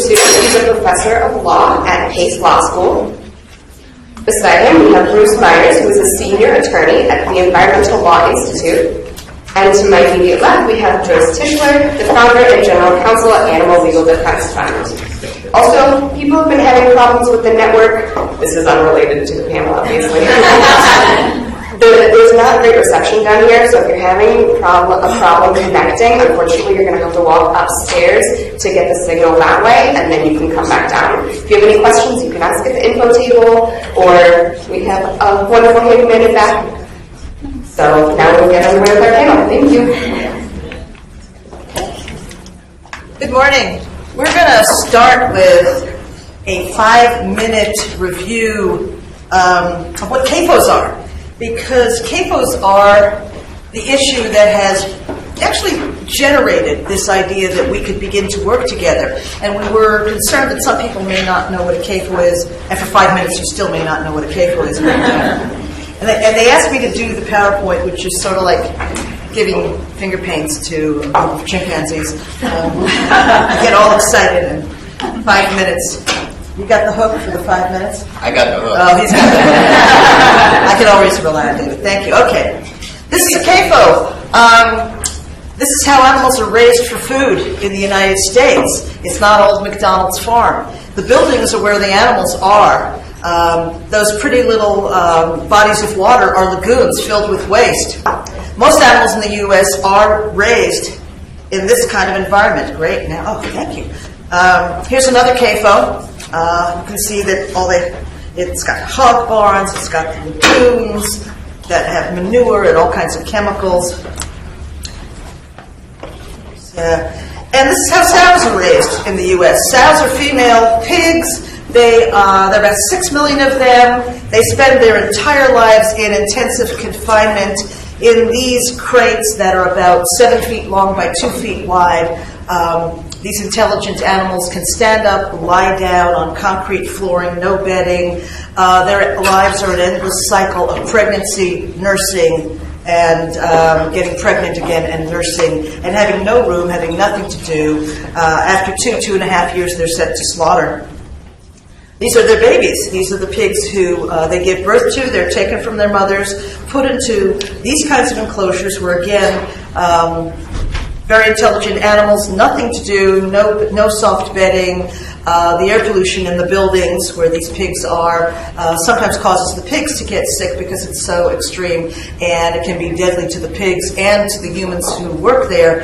Institute. He's a professor of law at Pace Law School. Beside him, we have Bruce Myers, who is a senior attorney at the Environmental Law Institute. And to my immediate left, we have Joyce Tischler, the founder and general counsel at Animal Legal Defense Fund. Also, people have been having problems with the network. This is unrelated to the panel, obviously. There's not great reception down here, so if you're having a problem connecting, unfortunately, you're going to have to walk upstairs to get the signal that way, and then you can come back down. If you have any questions, you can ask at the info table, or we have a wonderful handyman in back. So now we'll get underway with our panel. Thank you. Good morning. We're going to start with a 5-minute review of what CAFOs are, because CAFOs are the issue that has actually generated this idea that we could begin to work together. And we were concerned that some people may not know what a CAFO is, and for 5 minutes you still may not know what a CAFO is. And they asked me to do the PowerPoint, which is sort of like giving finger paints to a group of chimpanzees. I get all excited in 5 minutes. You got the hook for the 5 minutes? I got the hook. Oh, he's got the hook. I can always rely on David. Thank you. Okay. This is a CAFO. This is how animals are raised for food in the United States. It's not old McDonald's farm. The buildings are where the animals are. Those pretty little bodies of water are lagoons filled with waste. Most animals in the U.S. are raised in this kind of environment. Great. Now, thank you. Here's another CAFO. You can see that it's got hog barns, it's got lagoons that have manure and all kinds of chemicals. And this is how sows are raised in the U.S. Sows are female pigs. There are about 6 million of them. They spend their entire lives in intensive confinement in these crates that are about 7 feet long by 2 feet wide. These intelligent animals can stand up, lie down on concrete flooring, no bedding. Their lives are an endless cycle of pregnancy, nursing, and getting pregnant again and nursing, and having no room, having nothing to do. After 2.5 years, they're sent to slaughter. These are their babies. These are the pigs who they give birth to. They're taken from their mothers, put into these kinds of enclosures where, again, very intelligent animals, nothing to do, no soft bedding. The air pollution in the buildings where these pigs are sometimes causes the pigs to get sick because it's so extreme, and it can be deadly to the pigs and to the humans who work there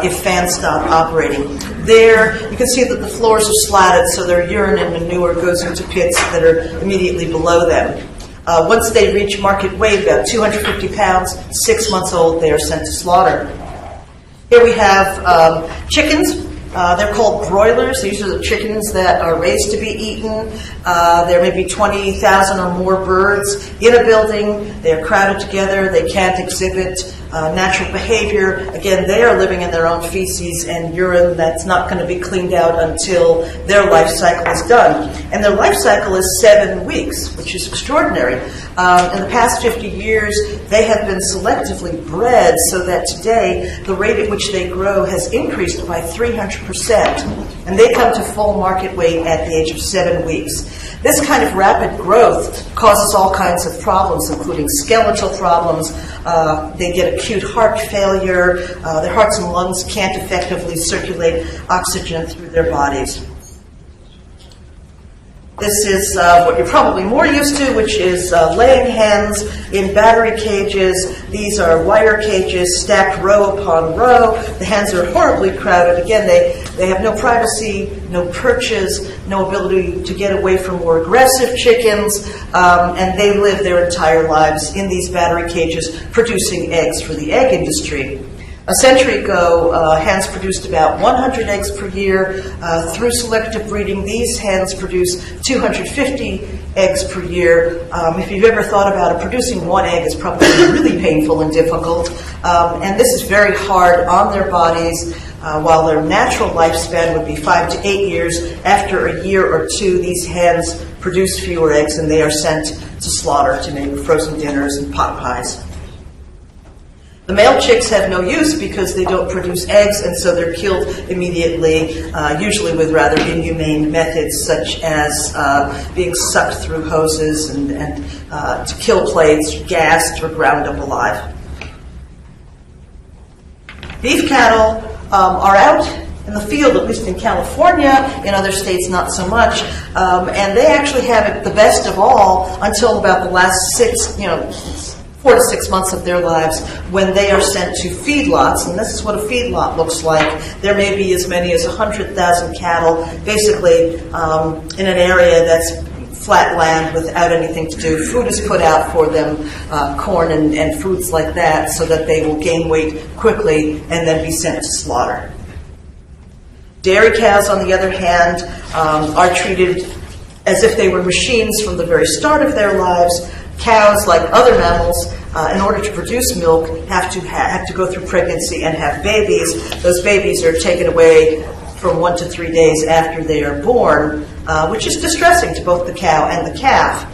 if fans stop operating. There, you can see that the floors are slatted, so their urine and manure goes into pits that are immediately below them. Once they reach market weight, about 250 pounds, 6 months old, they are sent to slaughter. Here we have chickens. They're called broilers. These are the chickens that are raised to be eaten. There may be 20,000 or more birds in a building. They're crowded together. They can't exhibit natural behavior. Again, they are living in their own feces and urine that's not going to be cleaned out until their life cycle is done. And their life cycle is 7 weeks, which is extraordinary. In the past 50 years, they have been selectively bred so that today the rate at which they grow has increased by 300%. And they come to full market weight at the age of 7 weeks. This kind of rapid growth causes all kinds of problems, including skeletal problems. They get acute heart failure. Their hearts and lungs can't effectively circulate oxygen through their bodies. This is what you're probably more used to, which is laying hens in battery cages. These are wire cages stacked row upon row. The hens are horribly crowded. Again, they have no privacy, no perches, no ability to get away from more aggressive chickens, and they live their entire lives in these battery cages producing eggs for the egg industry. A century ago, hens produced about 100 eggs per year. Through selective breeding, these hens produce 250 eggs per year. If you've ever thought about it, producing one egg is probably really painful and difficult. And this is very hard on their bodies. While their natural lifespan would be 5 to 8 years, after a year or two, these hens produce fewer eggs and they are sent to slaughter to make frozen dinners and pot pies. The The male chicks have no use because they don't produce eggs, and so they're killed immediately, usually with rather inhumane methods such as being sucked through hoses and to kill plates, gassed, or ground up alive. Beef cattle are out in the field, at least in California. In other states, not so much. And they actually have it the best of all until about the last 4 to 6 months of their lives, when they are sent to feedlots. And this is what a feedlot looks like. There may be as many as 100,000 cattle, basically in an area that's flat land without anything to do. Food is put out for them, corn and fruits like that, so that they will gain weight quickly and then be sent to slaughter. Dairy cows, on the other hand, are treated as if they were machines from the very start of their lives. Cows, like other mammals, in order to produce milk, have to go through pregnancy and have babies. Those babies are taken away from 1 to 3 days after they are born, which is distressing to both the cow and the calf.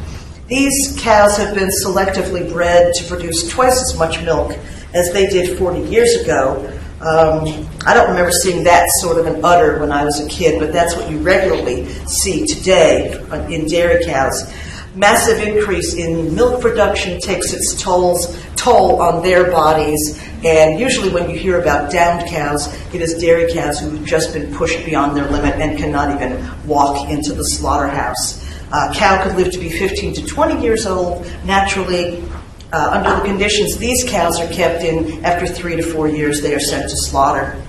These cows have been selectively bred to produce twice as much milk as they did 40 years ago. I don't remember seeing that sort of an udder when I was a kid, but that's what you regularly see today in dairy cows. Massive increase in milk production takes its toll on their bodies, and usually when you hear about downed cows, it is dairy cows who have just been pushed beyond their limit and cannot even walk into the slaughterhouse. A cow could live to be 15 to 20 years old naturally. Under the conditions these cows are kept in, after 3 to 4 years, they are sent to slaughter.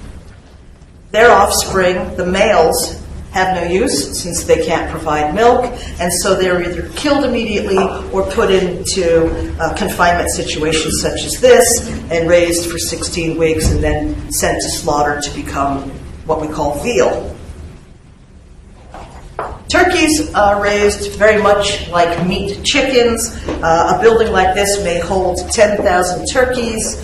Their offspring, the males, have no use since they can't provide milk, and so they're either killed immediately or put into confinement situations such as this and raised for 16 weeks and then sent to slaughter to become what we call veal. Turkeys are raised very much like meat chickens. A building like this may hold 10,000 turkeys.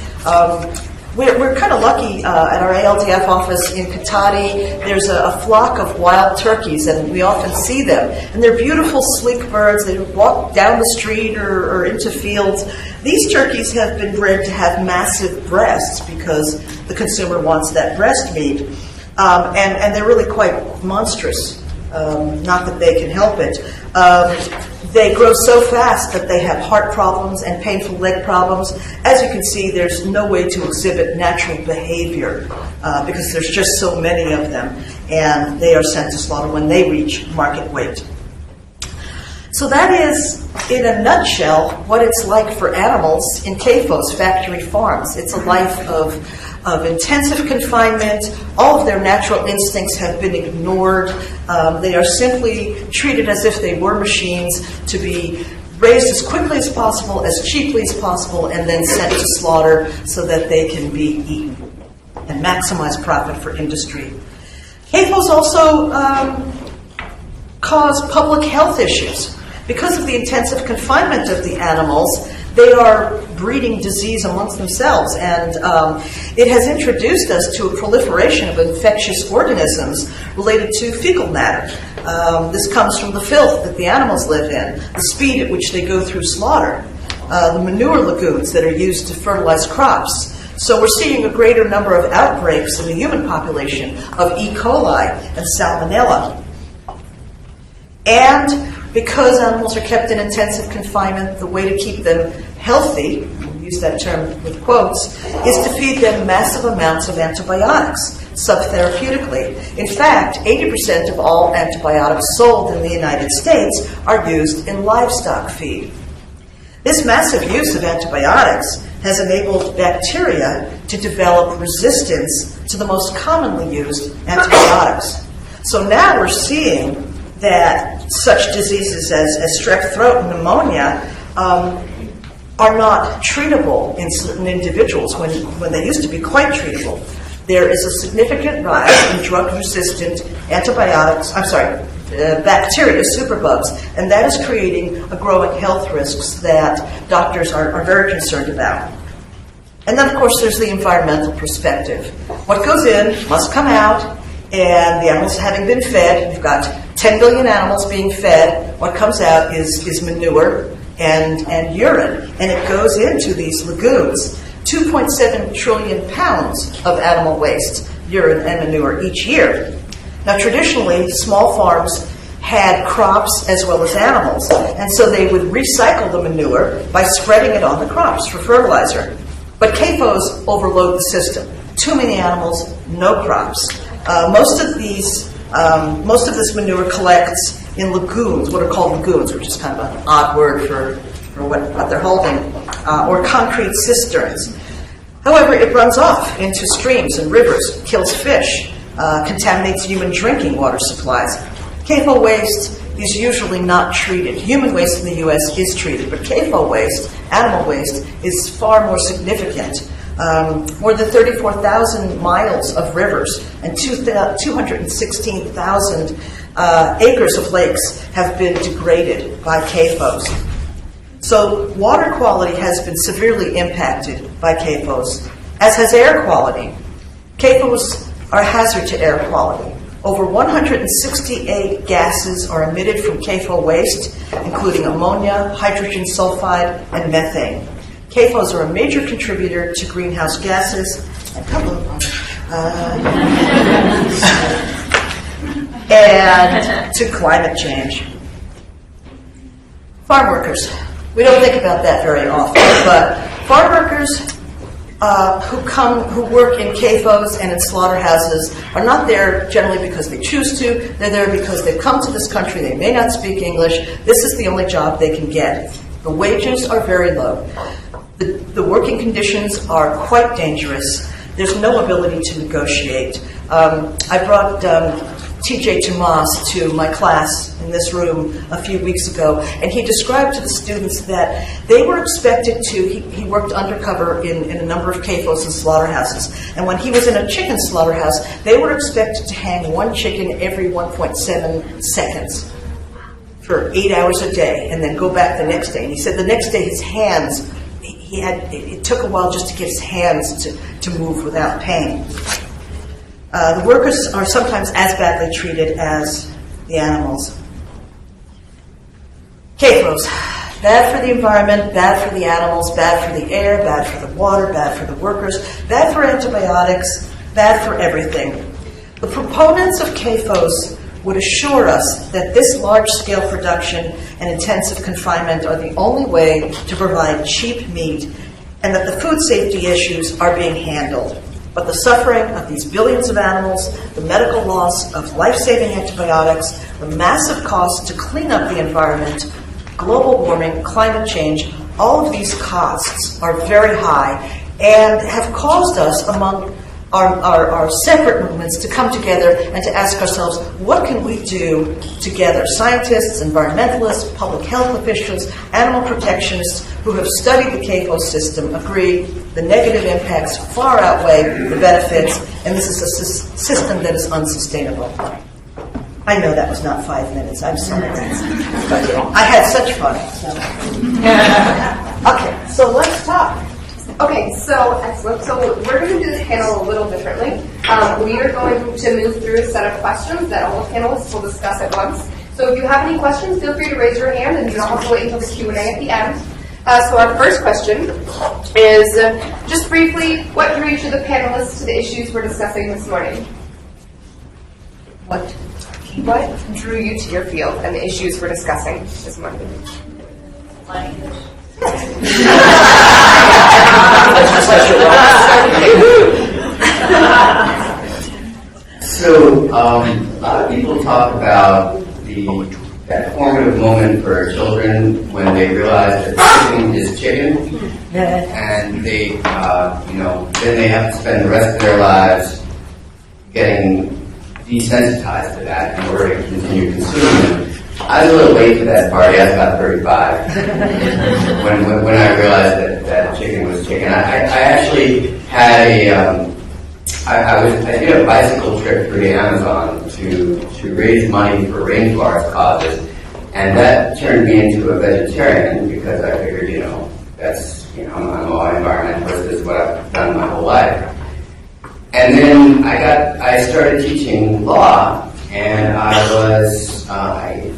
We're kind of lucky at our ALTF office in Cotati. There's a flock of wild turkeys, and we often see them. And they're beautiful, sleek birds. They walk down the street or into fields. These turkeys have been bred to have massive breasts because the consumer wants that breast meat. And they're really quite monstrous. Not that they can help it. They grow so fast that they have heart problems and painful leg problems. As you can see, there's no way to exhibit natural behavior because there's just so many of them, and they are sent to slaughter when they reach market weight. So that is, in a nutshell, what it's like for animals in CAFOs, factory farms. It's a life of intensive confinement. All of their natural instincts have been ignored. They are simply treated as if they were machines to be raised as quickly as possible, as cheaply as possible, and then sent to slaughter so that they can be eaten and maximize profit for industry. CAFOs also cause public health issues. Because of the intensive confinement of the animals, they are breeding disease amongst themselves, and it has introduced us to a proliferation of infectious organisms related to fecal matter. This comes from the filth that the animals live in, the speed at which they go through slaughter, the manure lagoons that are used to fertilize crops. So we're seeing a greater number of outbreaks in the human population of E. coli and salmonella. And because animals are kept in intensive confinement, the way to keep them healthy, we use that term with quotes, is to feed them massive amounts of antibiotics, subtherapeutically. In fact, 80% of all antibiotics sold in the United States are used in livestock feed. This massive use of antibiotics has enabled bacteria to develop resistance to the most commonly used antibiotics. So now we're seeing that such diseases as strep throat and pneumonia are not treatable in certain individuals when they used to be quite treatable. There is a significant rise in drug-resistant bacteria, superbugs, and that is creating a growing health risks that doctors are very concerned about. And then, of course, there's the environmental perspective. What goes in must come out, and the animals having been fed, you've got 10 billion animals being fed. What comes out is manure and urine, and it goes into these lagoons. 2.7 trillion pounds of animal waste, urine and manure each year. Now, traditionally, small farms had crops as well as animals, and so they would recycle the manure by spreading it on the crops for fertilizer. But CAFOs overload the system. Too many animals, no crops. Most of this manure collects in lagoons, what are called lagoons, which is kind of an odd word for what they're holding, or concrete cisterns. However, it runs off into streams and rivers, kills fish, contaminates human drinking water supplies. CAFO waste is usually not treated. Human waste in the U.S. is treated, but CAFO waste, animal waste, is far more significant. More than 34,000 miles of rivers and 216,000 acres of lakes have been degraded by CAFOs. So water quality has been severely impacted by CAFOs, as has air quality. CAFOs are a hazard to air quality. Over 168 gases are emitted from CAFO waste, including ammonia, hydrogen sulfide, and methane. CAFOs are a major contributor to greenhouse gases, a couple of them, and to climate change. Farm workers. We don't think about that very often, but farm workers who work in CAFOs and in slaughterhouses are not there generally because they choose to. They're there because they've come to this country. They may not speak English. This is the only job they can get. The wages are very low. The working conditions are quite dangerous. There's no ability to negotiate. I brought T.J. Tomas to my class in this room a few weeks ago, and he described to the students that they were expected to, he worked undercover in a number of CAFOs and slaughterhouses, and when he was in a chicken slaughterhouse, they were expected to hang one chicken every 1.7 seconds for 8 hours a day, and then go back the next day. And he said the next day his hands, it took a while just to get his hands to move without pain. The workers are sometimes as badly treated as the animals. CAFOs, bad for the environment, bad for the animals, bad for the air, bad for the water, bad for the workers, bad for antibiotics, bad for everything. The proponents of CAFOs would assure us that this large-scale production and intensive confinement are the only way to provide cheap meat and that the food safety issues are being handled. But the suffering of these billions of animals, the medical loss of life-saving antibiotics, the massive costs to clean up the environment, global warming, climate change, all of these costs are very high and have caused us, among our separate movements, to come together and to ask ourselves, what can we do together? Scientists, environmentalists, public health officials, animal protectionists who have studied the CAFO system agree the negative impacts far outweigh the benefits, and this is a system that is unsustainable. I know that was not 5 minutes. I'm sorry. But I had such fun. Okay, so let's talk. Okay, so excellent. So we're going to do this panel a little differently. We are going to move through a set of questions that all the panelists will discuss at once. So if you have any questions, feel free to raise your hand, and you don't have to wait until the Q&A at the end. So our first question is, just briefly, what drew each of the panelists to the issues we're discussing this morning? What drew you to your field and the issues we're discussing this morning? So, a lot of people talk about that formative moment for children when they realize that chicken is chicken, and they, then they have to spend the rest of their lives getting desensitized to that in order to continue consuming them. I was a little late to that party. I was about 35 when I realized that chicken was chicken. I actually had I did a bicycle trip through the Amazon to raise money for rainforest causes, and that turned me into a vegetarian because I figured, that's, I'm all environmentalist. This is what I've done my whole life. And then I started teaching law, and I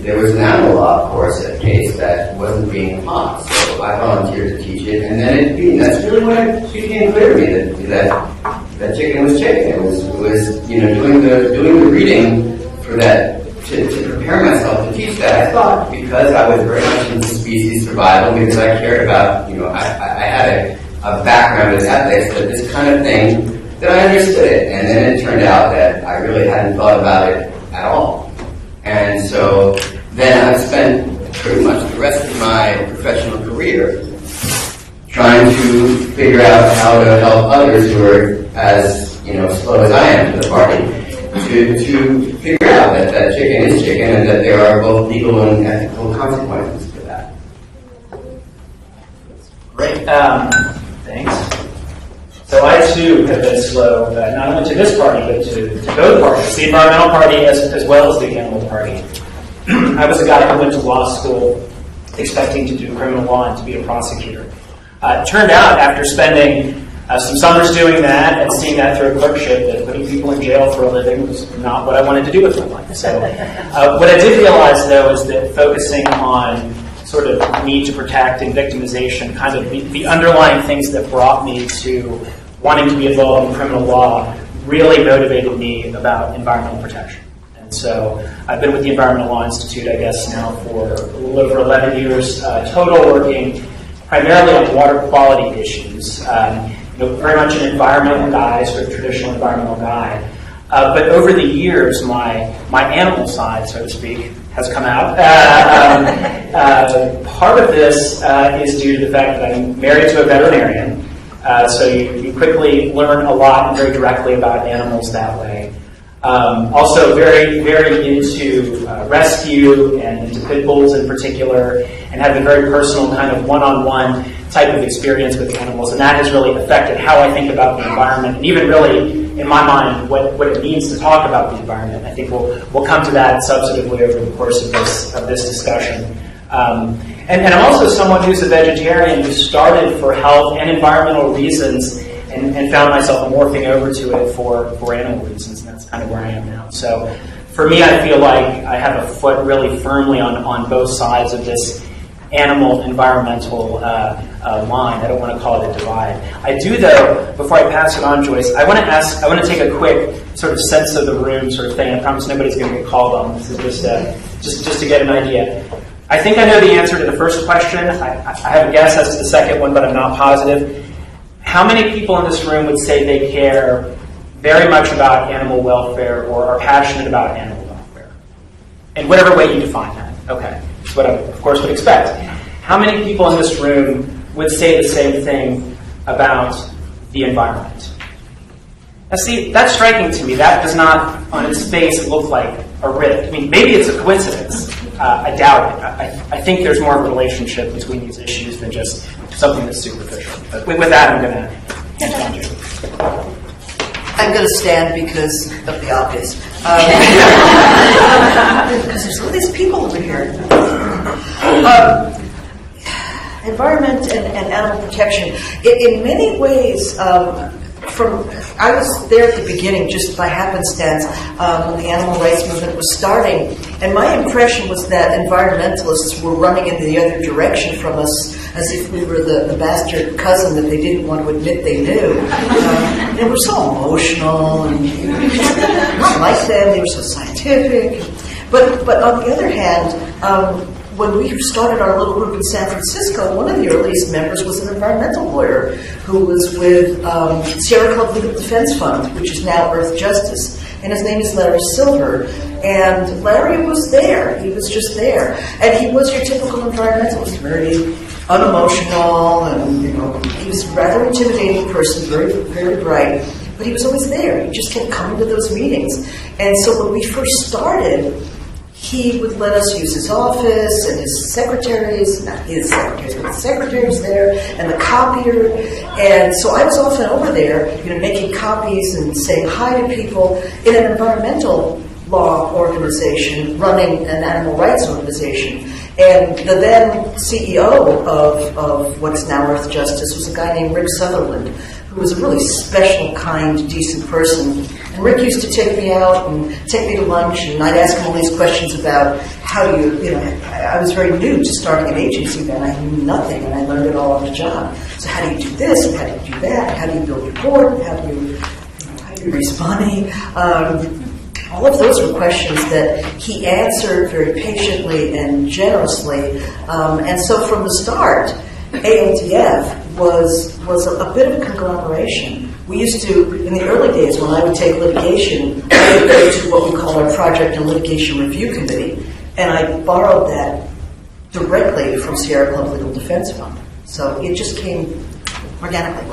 there was an animal law course at Pace that wasn't being taught, so I volunteered to teach it, and then that's really when it became clear to me that chicken was chicken. It was doing the reading for that to prepare myself to teach that. I thought because I was very much into species survival, because I cared about I had a background in ethics, that this kind of thing, that I understood it, and then it turned out that I really hadn't thought about it at all. And so then I spent pretty much the rest of my professional career trying to figure out how to help others who are as slow as I am to the party to figure out that chicken is chicken and that there are both legal and ethical consequences for that. Great. Thanks. So I too have been slow, not only to this party, but to both parties, the environmental party as well as the animal party. I was a guy who went to law school expecting to do criminal law and to be a prosecutor. It turned out, after spending some summers doing that and seeing that through a clerkship, that putting people in jail for a living was not what I wanted to do with my life. So what I did realize, though, is that focusing on sort of need to protect and victimization, kind of the underlying things that brought me to wanting to be involved in criminal law, really motivated me about environmental protection. And so I've been with the Environmental Law Institute, I guess, now for a little over 11 years total, working primarily on water quality issues. Very much an environmental guy, sort of traditional environmental guy. But over the years, my animal side, so to speak, has come out. Part of this is due to the fact that I'm married to a veterinarian. So you quickly learn a lot and very directly about animals that way. Also very, very into rescue and into pit bulls in particular, and having a very personal kind of one-on-one type of experience with animals. And that has really affected how I think about the environment, and even really, in my mind, what it means to talk about the environment. I think we'll come to that substantively over the course of this discussion. And I'm also someone who's a vegetarian who started for health and environmental reasons and found myself morphing over to it for animal reasons, and that's kind of where I am now. So for me, I feel like I have a foot really firmly on both sides of this animal environmental line. I don't want to call it a divide. I do, though, before I pass it on, Joyce, I want to take a quick sort of sense of the room sort of thing. I promise nobody's going to get called on. This is just to get an idea. I think I know the answer to the first question. I have a guess as to the second one, but I'm not positive. How many people in this room would say they care very much about animal welfare or are passionate about animal welfare? In whatever way you define that. Okay. That's what I, of course, would expect. How many people in this room would say the same thing about the environment? Now, see, that's striking to me. That does not, on its face, look like a rift. I mean, maybe it's a coincidence. I doubt it. I think there's more of a relationship between these issues than just something that's superficial. But with that, I'm going to hand it on to you. I'm going to stand because of the obvious. Because there's all these people over here. Environment and animal protection. In many ways, I was there at the beginning just by happenstance when the animal rights movement was starting, and my impression was that environmentalists were running in the other direction from us as if we were the bastard cousin that they didn't want to admit they knew. They were so emotional, and not like them, they were so scientific. But on the other hand, when we started our little group in San Francisco, one of the earliest members was an environmental lawyer who was with Sierra Club Legal Defense Fund, which is now Earth Justice, and his name is Larry Silver. And Larry was there. He was just there. And he was your typical environmentalist, very unemotional, and he was a rather intimidating person, very, very bright, but he was always there. He just kept coming to those meetings. And so when we first started, he would let us use his office and his secretaries, not his secretaries, but the secretaries there, and the copier. And so I was often over there, making copies and saying hi to people in an environmental law organization, running an animal rights organization. And the then CEO of what's now Earth Justice was a guy named Rick Sutherland, who was a really special, kind, decent person. And Rick used to take me out and take me to lunch, and I'd ask him all these questions about how do you know, I was very new to starting an agency then. I knew nothing, and I learned it all on the job. So how do you do this, and how do you do that? How do you build your board? How do you raise money? All of those were questions that he answered very patiently and generously. And so from the start, ALTF was a bit of a conglomeration. We used to, in the early days when I would take litigation, I would go to what we call our Project and Litigation Review Committee, and I borrowed that directly from Sierra Club Legal Defense Fund. So it just came organically.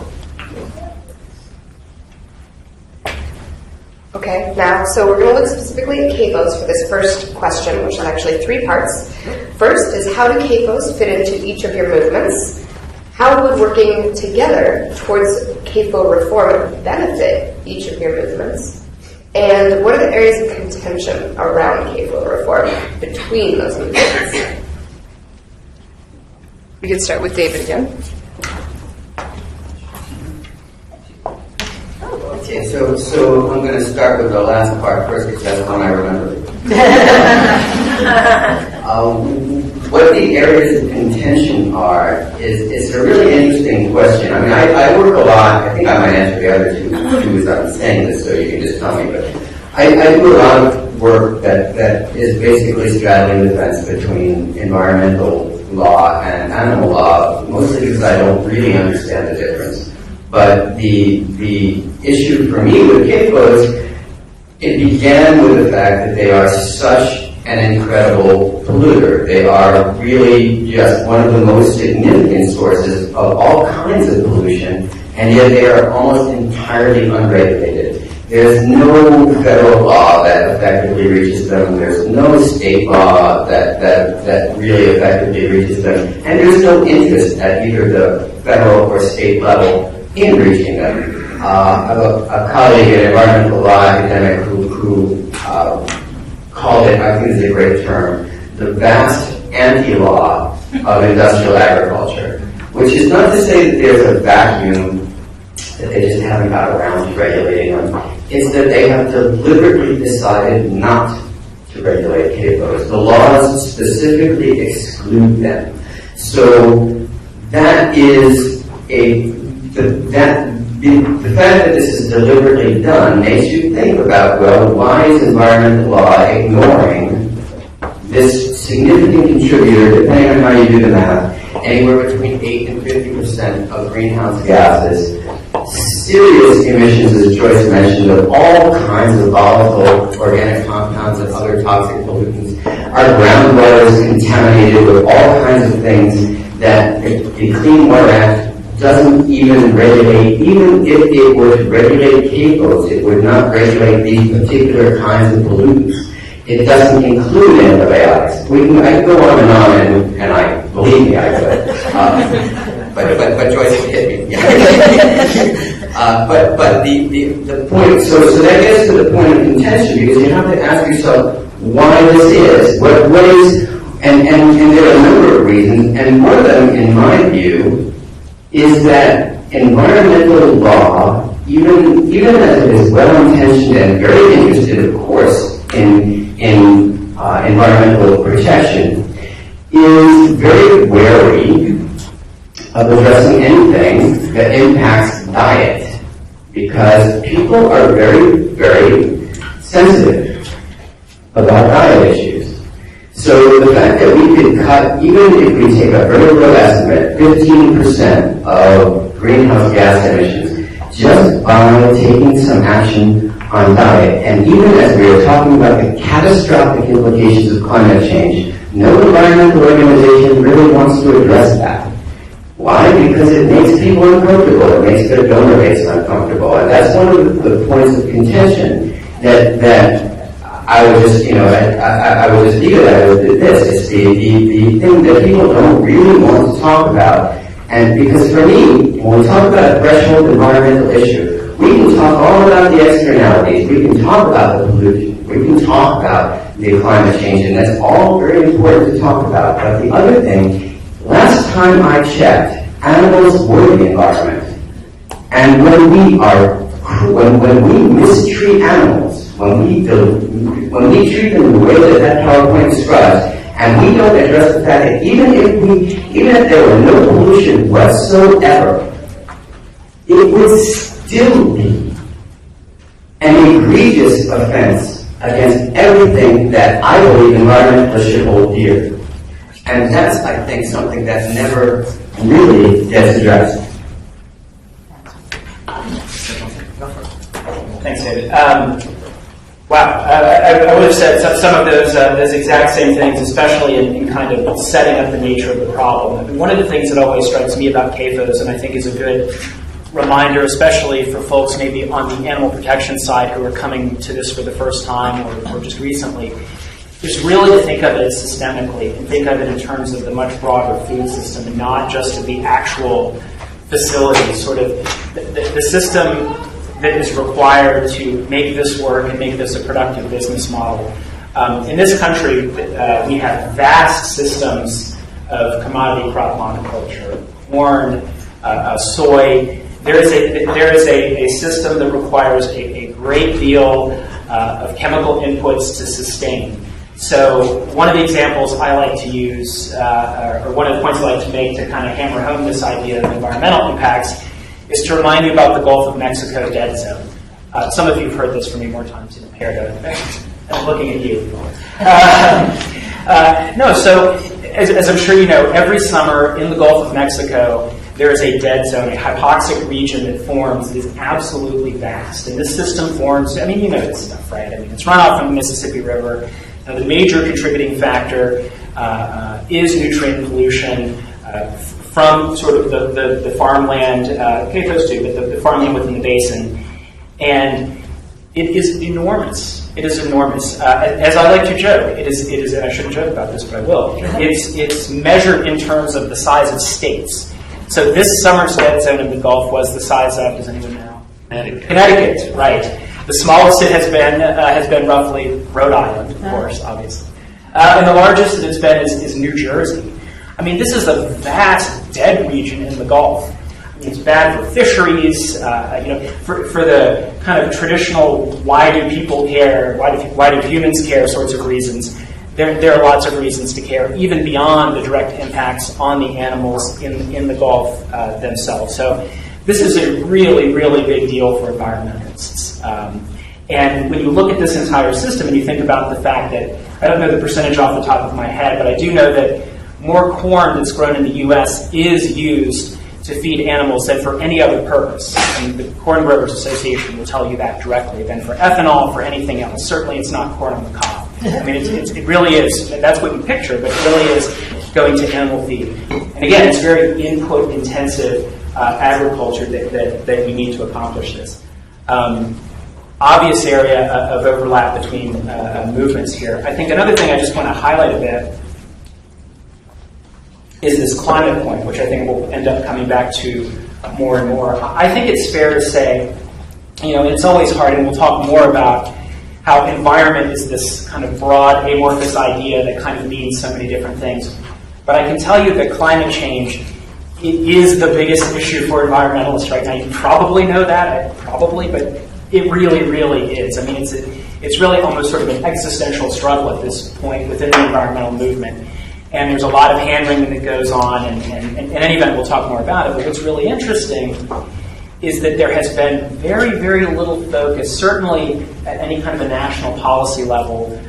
Okay, now, so we're going to look specifically at CAPOs for this first question, which is actually 3 parts. First is, how do CAPOs fit into each of your movements? How would working together towards CAPO reform benefit each of your movements? And what are the areas of contention around CAPO reform between those movements? We can start with David again. Okay, so I'm going to start with the last part first because that's the one I remember. What the areas of contention are is a really interesting question. I mean, I work a lot. I think I might answer the other two as I'm saying this, so you can just tell me. But I do a lot of work that is basically straddling the fence between environmental law and animal law, mostly because I don't really understand the difference. But the issue for me with CAPOs, it began with the fact that they are such an incredible polluter. They are really just one of the most significant sources of all kinds of pollution, and yet they are almost entirely unregulated. There's no federal law that effectively reaches them. There's no state law that really effectively reaches them. And there's no interest at either the federal or state level in reaching them. I have a colleague, an environmental law academic, who called it, I think it's a great term, the vast anti-law of industrial agriculture, which is not to say that there's a vacuum that they just haven't got around to regulating them. It's that they have deliberately decided not to regulate CAPOs. The laws specifically exclude them. So that is the fact that this is deliberately done makes you think about, well, why is environmental law ignoring this significant contributor, depending on how you do the math, anywhere between 8 and 50% of greenhouse gases, serious emissions, as Joyce mentioned, of all kinds of volatile organic compounds and other toxic pollutants. Our groundwater is contaminated with all kinds of things that the Clean Water Act doesn't even regulate. Even if it were to regulate CAPOs, it would not regulate these particular kinds of pollutants. It doesn't include antibiotics. I can go on, and I believe me, I could. But Joyce hit me. But the point. So that gets to the point of contention, because you have to ask yourself why this is. What is? And there are a number of reasons, and one of them, in my view, is that environmental law, even as it is well-intentioned and very interested, of course, in environmental protection, is very wary of addressing anything that impacts diet, because people are very, very sensitive about diet issues. So the fact that we could cut, even if we take a very low estimate, 15% of greenhouse gas emissions, just by taking some action on diet, and even as we are talking about the catastrophic implications of climate change, no environmental organization really wants to address that. Why? Because it makes people uncomfortable. It makes their donor base uncomfortable. And that's one of the points of contention that I would just, I would just leave it at this. It's the thing that people don't really want to talk about. And because for me, when we talk about a threshold environmental issue, we can talk all about the externalities. We can talk about the pollution. We can talk about the climate change, and that's all very important to talk about. But the other thing, last time I checked, animals were the environment. And when we mistreat animals, when we treat them the way that PowerPoint describes, and we don't address the fact that even if there were no pollution whatsoever, it would still be an egregious offense against everything that I believe environmentalists should hold dear. And that's, I think, something that never really gets addressed. Thanks, David. Wow, I would have said some of those exact same things, especially in kind of setting up the nature of the problem. I mean, one of the things that always strikes me about CAFOs, and I think is a good reminder, especially for folks maybe on the animal protection side who are coming to this for the first time or just recently, is really to think of it systemically and think of it in terms of the much broader food system and not just of the actual facility, sort of the system that is required to make this work and make this a productive business model. In this country, we have vast systems of commodity crop monoculture, corn, soy. There is a system that requires a great deal of chemical inputs to sustain. So one of the examples I like to use, or one of the points I like to make to kind of hammer home this idea of environmental impacts, is to remind you about the Gulf of Mexico dead zone. Some of you have heard this from me more times than I'm looking at you. So as I'm sure you know, every summer in the Gulf of Mexico, there is a dead zone, a hypoxic region that forms that is absolutely vast. And this system forms, I mean, you know this stuff, right? I mean, it's runoff from the Mississippi River. The major contributing factor is nutrient pollution from sort of the farmland, CAFOs too, but the farmland within the basin. And it is enormous. It is enormous. As I like to joke, it is, and I shouldn't joke about this, but I will. It's measured in terms of the size of states. So this summer's dead zone in the Gulf was the size of, does anyone know? Connecticut, right. The smallest it has been roughly Rhode Island, of course, obviously. And the largest that it's been is New Jersey. I mean, this is a vast dead region in the Gulf. I mean, it's bad for fisheries, for the kind of traditional why do people care, why do humans care sorts of reasons. There are lots of reasons to care, even beyond the direct impacts on the animals in the Gulf themselves. So this is a really, really big deal for environmentalists. And when you look at this entire system and you think about the fact that, I don't know the percentage off the top of my head, but I do know that more corn that's grown in the U.S. is used to feed animals than for any other purpose. I mean, the Corn Growers Association will tell you that directly, than for ethanol, for anything else. Certainly it's not corn on the cob. I mean, it really is. That's what you picture, but it really is going to animal feed. And again, it's very input-intensive agriculture that we need to accomplish this. Obvious area of overlap between movements here. I think another thing I just want to highlight a bit is this climate point, which I think we'll end up coming back to more and more. I think it's fair to say, it's always hard, and we'll talk more about how environment is this kind of broad, amorphous idea that kind of means so many different things. But I can tell you that climate change is the biggest issue for environmentalists right now. You probably know that, but it really, really is. I mean, it's really almost sort of an existential struggle at this point within the environmental movement. And there's a lot of hand-wringing that goes on, and in any event, we'll talk more about it. But what's really interesting is that there has been very, very little focus, certainly at any kind of a national policy level,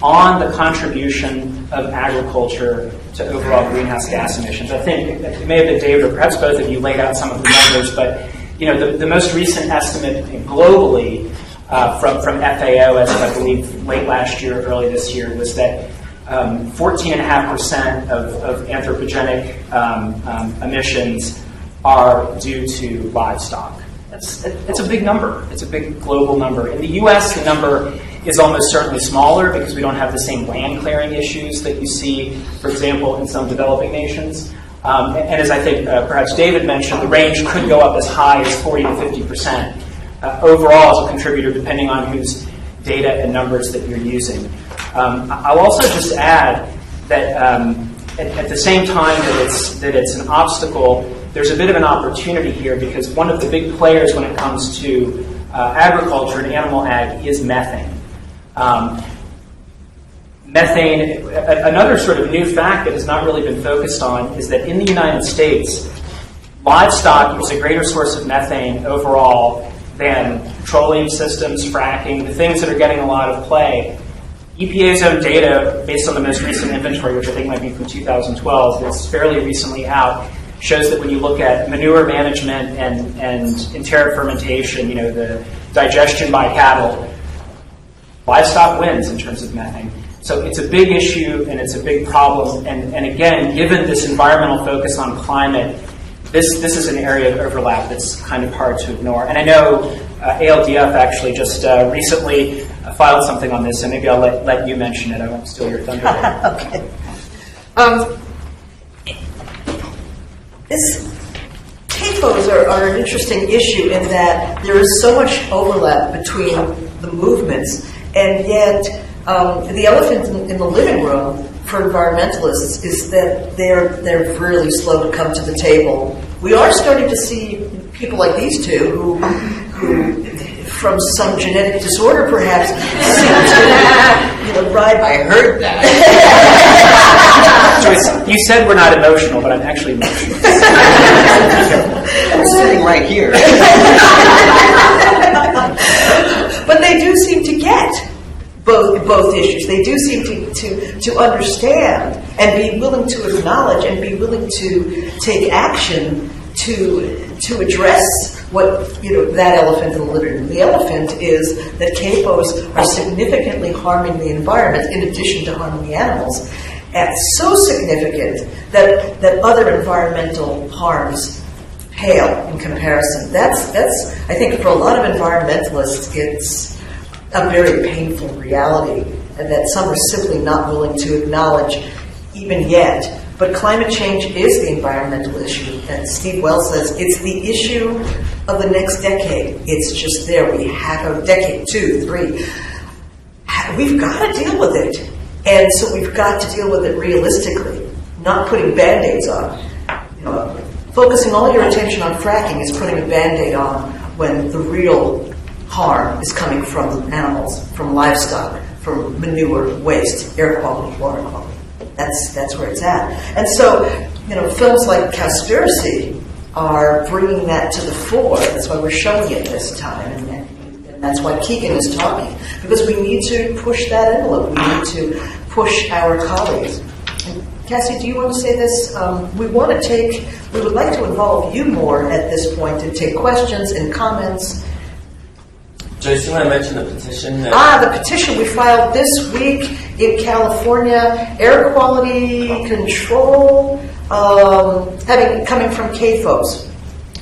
on the contribution of agriculture to overall greenhouse gas emissions. I think it may have been David, or perhaps both of you, laid out some of the numbers, but the most recent estimate globally from FAO, as of, I believe, late last year, early this year, was that 14.5% of anthropogenic emissions are due to livestock. It's a big number. It's a big global number. In the U.S., the number is almost certainly smaller because we don't have the same land clearing issues that you see, for example, in some developing nations. And as I think perhaps David mentioned, the range could go up as high as 40 to 50% overall as a contributor, depending on whose data and numbers that you're using. I'll also just add that at the same time that it's an obstacle, there's a bit of an opportunity here because one of the big players when it comes to agriculture and animal ag is methane. Methane, another sort of new fact that has not really been focused on is that in the United States, livestock is a greater source of methane overall than petroleum systems, fracking, the things that are getting a lot of play. EPA's own data, based on the most recent inventory, which I think might be from 2012, that's fairly recently out, shows that when you look at manure management and enteric fermentation, the digestion by cattle, livestock wins in terms of methane. So it's a big issue and it's a big problem. And again, given this environmental focus on climate, this is an area of overlap that's kind of hard to ignore. And I know ALDF actually just recently filed something on this, so maybe I'll let you mention it. I won't steal your thunder. Okay. CAFOs are an interesting issue in that there is so much overlap between the movements, and yet the elephant in the living room for environmentalists is that they're really slow to come to the table. We are starting to see people like these two who from some genetic disorder perhaps seem to ride. I heard that. Joyce, you said we're not emotional, but I'm actually emotional. I'm sitting right here. But they do seem to get both issues. They do seem to understand and be willing to acknowledge and be willing to take action to address what that elephant in the living room. The elephant is that CAFOs are significantly harming the environment in addition to harming the animals, and so significant that other environmental harms pale in comparison. That's I think for a lot of environmentalists it's a very painful reality, and that some are simply not willing to acknowledge even yet. But climate change is the environmental issue, and Steve Wells says it's the issue of the next decade. It's just there. We have a decade, 2, 3. We've got to deal with it, and so we've got to deal with it realistically, not putting Band-Aids on. Focusing all your attention on fracking is putting a Band-Aid on when the real harm is coming from animals, from livestock, from manure, waste, air quality, water quality. That's where it's at. And so, films like Cowspiracy are bringing that to the fore. That's why we're showing it this time. And that's why Keegan is talking. Because we need to push that envelope. We need to push our colleagues. And Cassie, do you want to say this? We would like to involve you more at this point and take questions and comments. Joyce, you want to mention the petition? The petition we filed this week in California, air quality control, coming from CAFOs.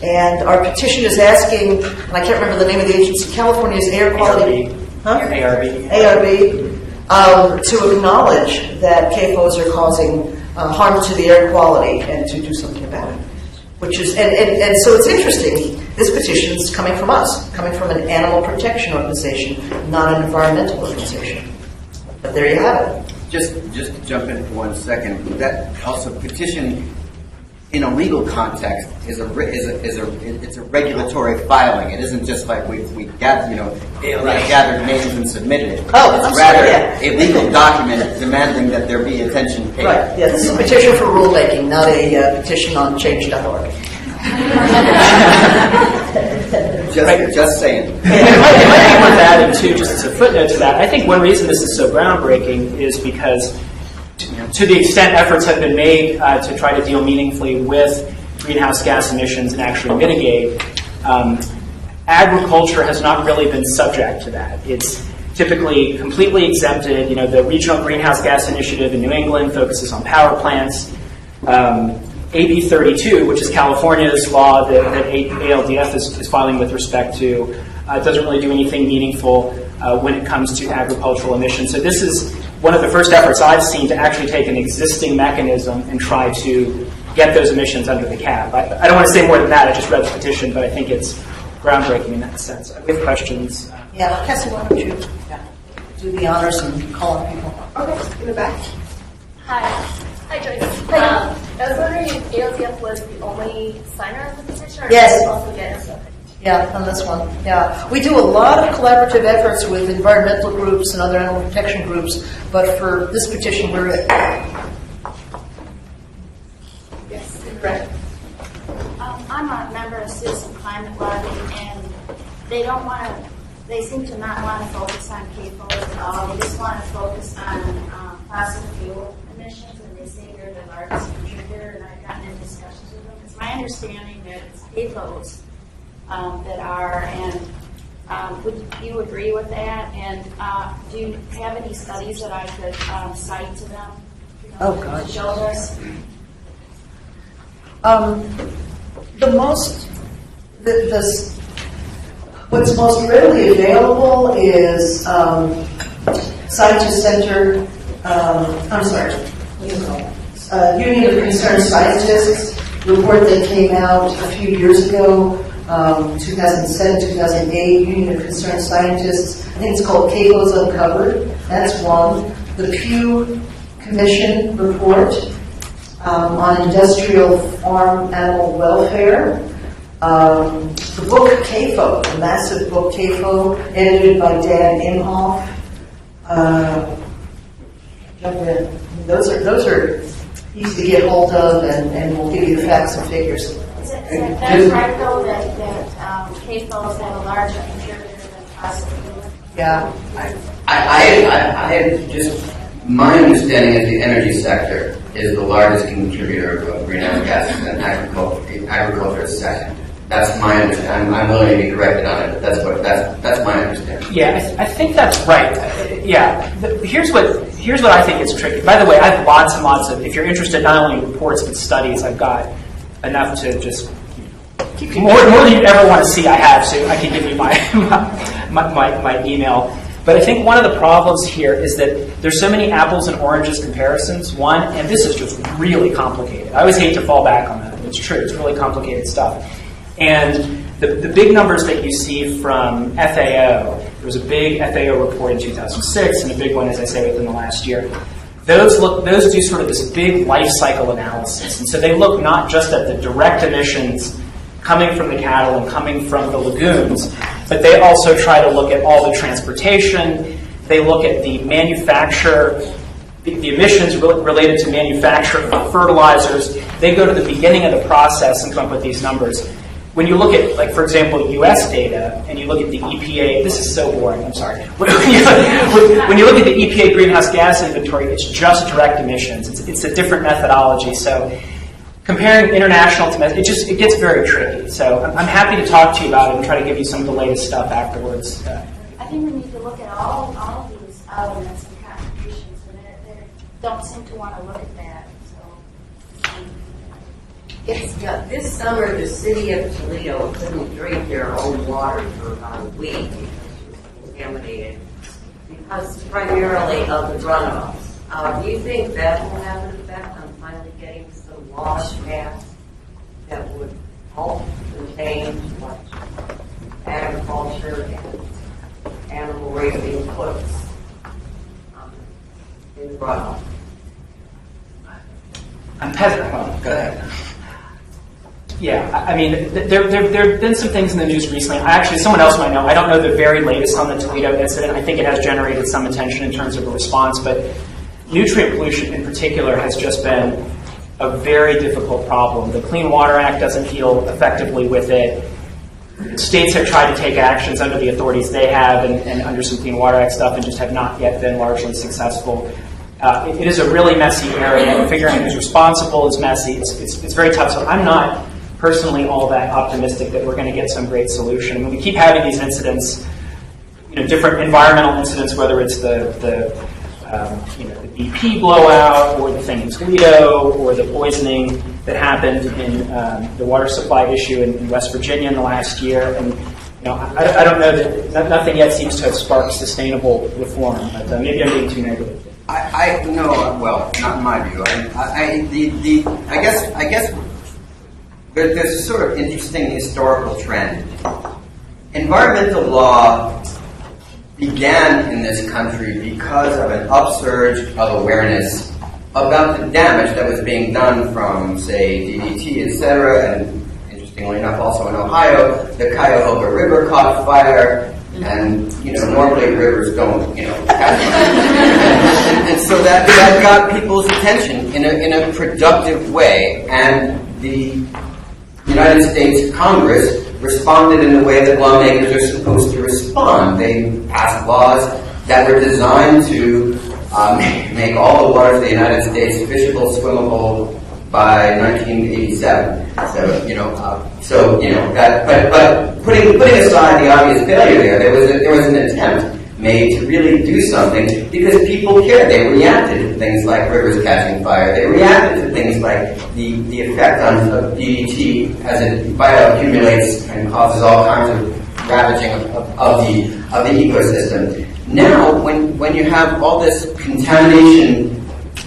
And our petition is asking, and I can't remember the name of the agency, California's air quality... ARB. To acknowledge that CAFOs are causing harm to the air quality and to do something about it. Which is, and so it's interesting, this petition is coming from us, coming from an animal protection organization, not an environmental organization. But there you have it. Just to jump in for 1 second, that also petition in a legal context is a regulatory filing. It isn't just like we gathered names and submitted it. It's rather a legal document demanding that there be attention paid. Right. Yeah, this is a petition for rulemaking, not a petition on change.org. Just saying. It might be worth adding too, just as a footnote to that. I think one reason this is so groundbreaking is because, to the extent efforts have been made to try to deal meaningfully with greenhouse gas emissions and actually mitigate, agriculture has not really been subject to that. It's typically completely exempted. The Regional Greenhouse Gas Initiative in New England focuses on power plants. AB 32, which is California's law that ALDF is filing with respect to, doesn't really do anything meaningful when it comes to agricultural emissions. So this is one of the first efforts I've seen to actually take an existing mechanism and try to get those emissions under the cap. I don't want to say more than that. I just read the petition, but I think it's groundbreaking in that sense. We have questions. Yeah, Cassie, why don't you do the honors and call on people? Okay, in the back. Hi, Joyce. I was wondering if ALCF was the only signer of the petition, or Yes. did you also get Yeah, on this one. Yeah. We do a lot of collaborative efforts with environmental groups and other animal protection groups, but for this petition, we're it. Yes, correct. I'm a member of Citizen Climate Lobby, and they seem to not want to focus on CAFOs at all. They just want to focus on fossil fuel emissions, and they say they're the largest contributor, and I've gotten in discussions with them. It's my understanding that it's CAFOs that are, and would you agree with that? And do you have any studies that I could cite to them? To show us? What's most readily available is scientist-centered, Union of Concerned Scientists report that came out a few years ago, 2007, 2008, Union of Concerned Scientists. I think it's called CAFOs Uncovered. That's one. The Pew Commission report on industrial farm animal welfare. The book CAFO, the massive book CAFO, edited by Dan Imhoff. Jump in. Those are easy to get hold of, and we'll give you the facts and figures. That's right, though, that CAFOs have a larger contributor than fossil fuel. Yeah. I just, my understanding is the energy sector is the largest contributor of greenhouse gases, and agriculture is second. That's my understanding. I'm willing to be corrected on it, but that's my understanding. Yeah, I think that's right. Yeah, here's what I think is tricky. By the way, I have lots and lots of. If you're interested, not only in reports but studies, I've got enough to just more than you'd ever want to see. I have, so I can give you my email. But I think one of the problems here is that there's so many apples and oranges comparisons. One, and this is just really complicated. I always hate to fall back on that. It's true. It's really complicated stuff. And the big numbers that you see from FAO, there was a big FAO report in 2006 and a big one, as I say, within the last year. Those do sort of this big life cycle analysis. And so they look not just at the direct emissions coming from the cattle and coming from the lagoons, but they also try to look at all the transportation. They look at the manufacture, the emissions related to manufacture of fertilizers. They go to the beginning of the process and come up with these numbers. When you look at, like, for example, U.S. data, and you look at the EPA, this is so boring, I'm sorry. When you look at the EPA greenhouse gas inventory, it's just direct emissions. It's a different methodology. So comparing international to it gets very tricky. So I'm happy to talk to you about it and try to give you some of the latest stuff afterwards. I think we need to look at all of these elements and contributions, and they don't seem to want to look at that. This summer, the city of Toledo couldn't drink their own water for about a week because it was contaminated because primarily of the runoffs. Do you think that will have an effect on finally getting some laws passed that would help contain what agriculture and animal raising puts in the runoff? I'm hesitant. Go ahead. Yeah, I mean, there have been some things in the news recently. Actually, someone else might know. I don't know the very latest on the Toledo incident. I think it has generated some attention in terms of a response, but nutrient pollution in particular has just been a very difficult problem. The Clean Water Act doesn't deal effectively with it. States have tried to take actions under the authorities they have and under some Clean Water Act stuff and just have not yet been largely successful. It is a really messy area. Figuring who's responsible is messy. It's very tough. So I'm not personally all that optimistic that we're going to get some great solution. I mean, we keep having these incidents, different environmental incidents, whether it's the BP blowout or the thing in Toledo or the poisoning that happened in the water supply issue in West Virginia in the last year. And I don't know that nothing yet seems to have sparked sustainable reform. But maybe I'm being too negative. Well, not in my view. I guess there's a sort of interesting historical trend. Environmental law began in this country because of an upsurge of awareness about the damage that was being done from, say, DDT, etc., and interestingly enough, also in Ohio, the Cuyahoga River caught fire, and, normally rivers don't, catch fire. And so that got people's attention in a productive way, and the United States Congress responded in the way that lawmakers are supposed to respond. They passed laws that were designed to make all the waters of the United States fishable, swimmable by 1987. But putting aside the obvious failure there was an attempt made to really do something because people cared. They reacted to things like rivers catching fire. They reacted to things like the effect of DDT as it bioaccumulates and causes all kinds of ravaging of the ecosystem. Now, when you have all this contamination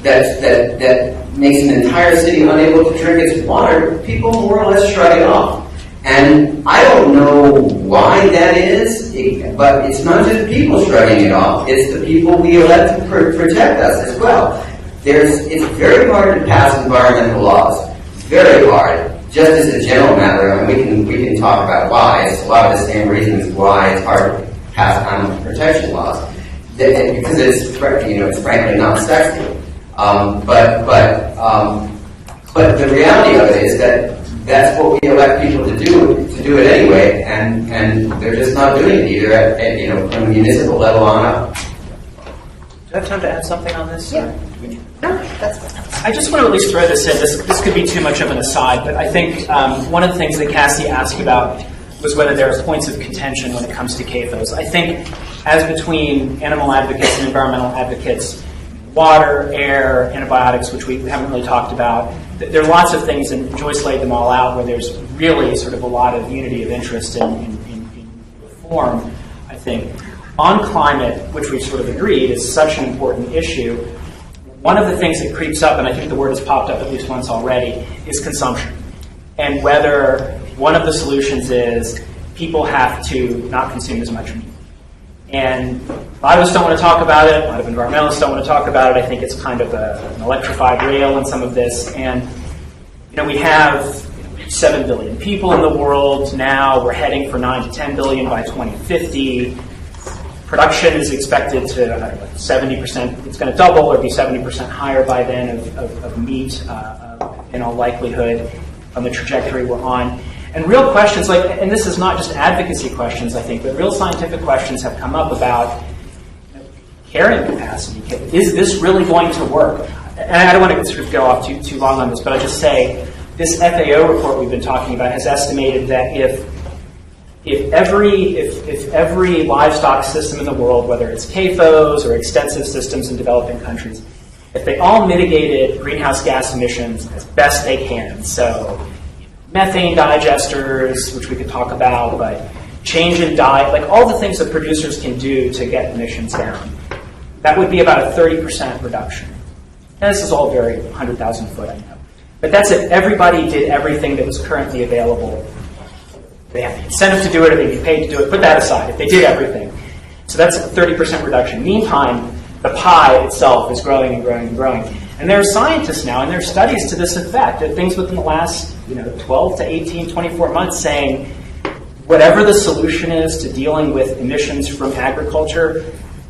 that makes an entire city unable to drink its water, people more or less shrug it off. And I don't know why that is, but it's not just people shrugging it off, it's the people we elect to protect us as well. It's very hard to pass environmental laws. Very hard. Just as a general matter, and we can talk about why. It's a lot of the same reasons why it's hard to pass animal protection laws. Because it's frankly not sexy. But the reality of it is that that's what we elect people to do it anyway, and they're just not doing it either at from a municipal level on up. Do I have time to add something on this? Yeah. No, that's fine. I just want to at least throw this in. This could be too much of an aside, but I think one of the things that Cassie asked about was whether there are points of contention when it comes to CAFOs. I think as between animal advocates and environmental advocates, water, air, antibiotics, which we haven't really talked about, there are lots of things, and Joyce laid them all out, where there's really sort of a lot of unity of interest in reform, I think. On climate, which we've sort of agreed is such an important issue, one of the things that creeps up, and I think the word has popped up at least once already, is consumption. And whether one of the solutions is people have to not consume as much meat. And a lot of us don't want to talk about it. A lot of environmentalists don't want to talk about it. I think it's kind of an electrified rail in some of this. And, we have 7 billion people in the world now. We're heading for 9 to 10 billion by 2050. Production is expected to, 70%, it's going to double or be 70% higher by then of meat in all likelihood on the trajectory we're on. And real questions, and this is not just advocacy questions, I think, but real scientific questions have come up about carrying capacity. Is this really going to work? And I don't want to sort of go off too long on this, but I'll just say this FAO report we've been talking about has estimated that if every livestock system in the world, whether it's CAFOs or extensive systems in developing countries, if they all mitigated greenhouse gas emissions as best they can, so methane digesters, which we could talk about, but change in diet, all the things that producers can do to get emissions down, that would be about a 30% reduction. And this is all very 100,000 foot, I know. But that's if everybody did everything that was currently available. They have the incentive to do it, or they'd be paid to do it. Put that aside, if they did everything. So that's a 30% reduction. Meantime, the pie itself is growing and growing and growing. And there are scientists now, and there are studies to this effect, that things within the last 12 to 18, 24 months saying whatever the solution is to dealing with emissions from agriculture,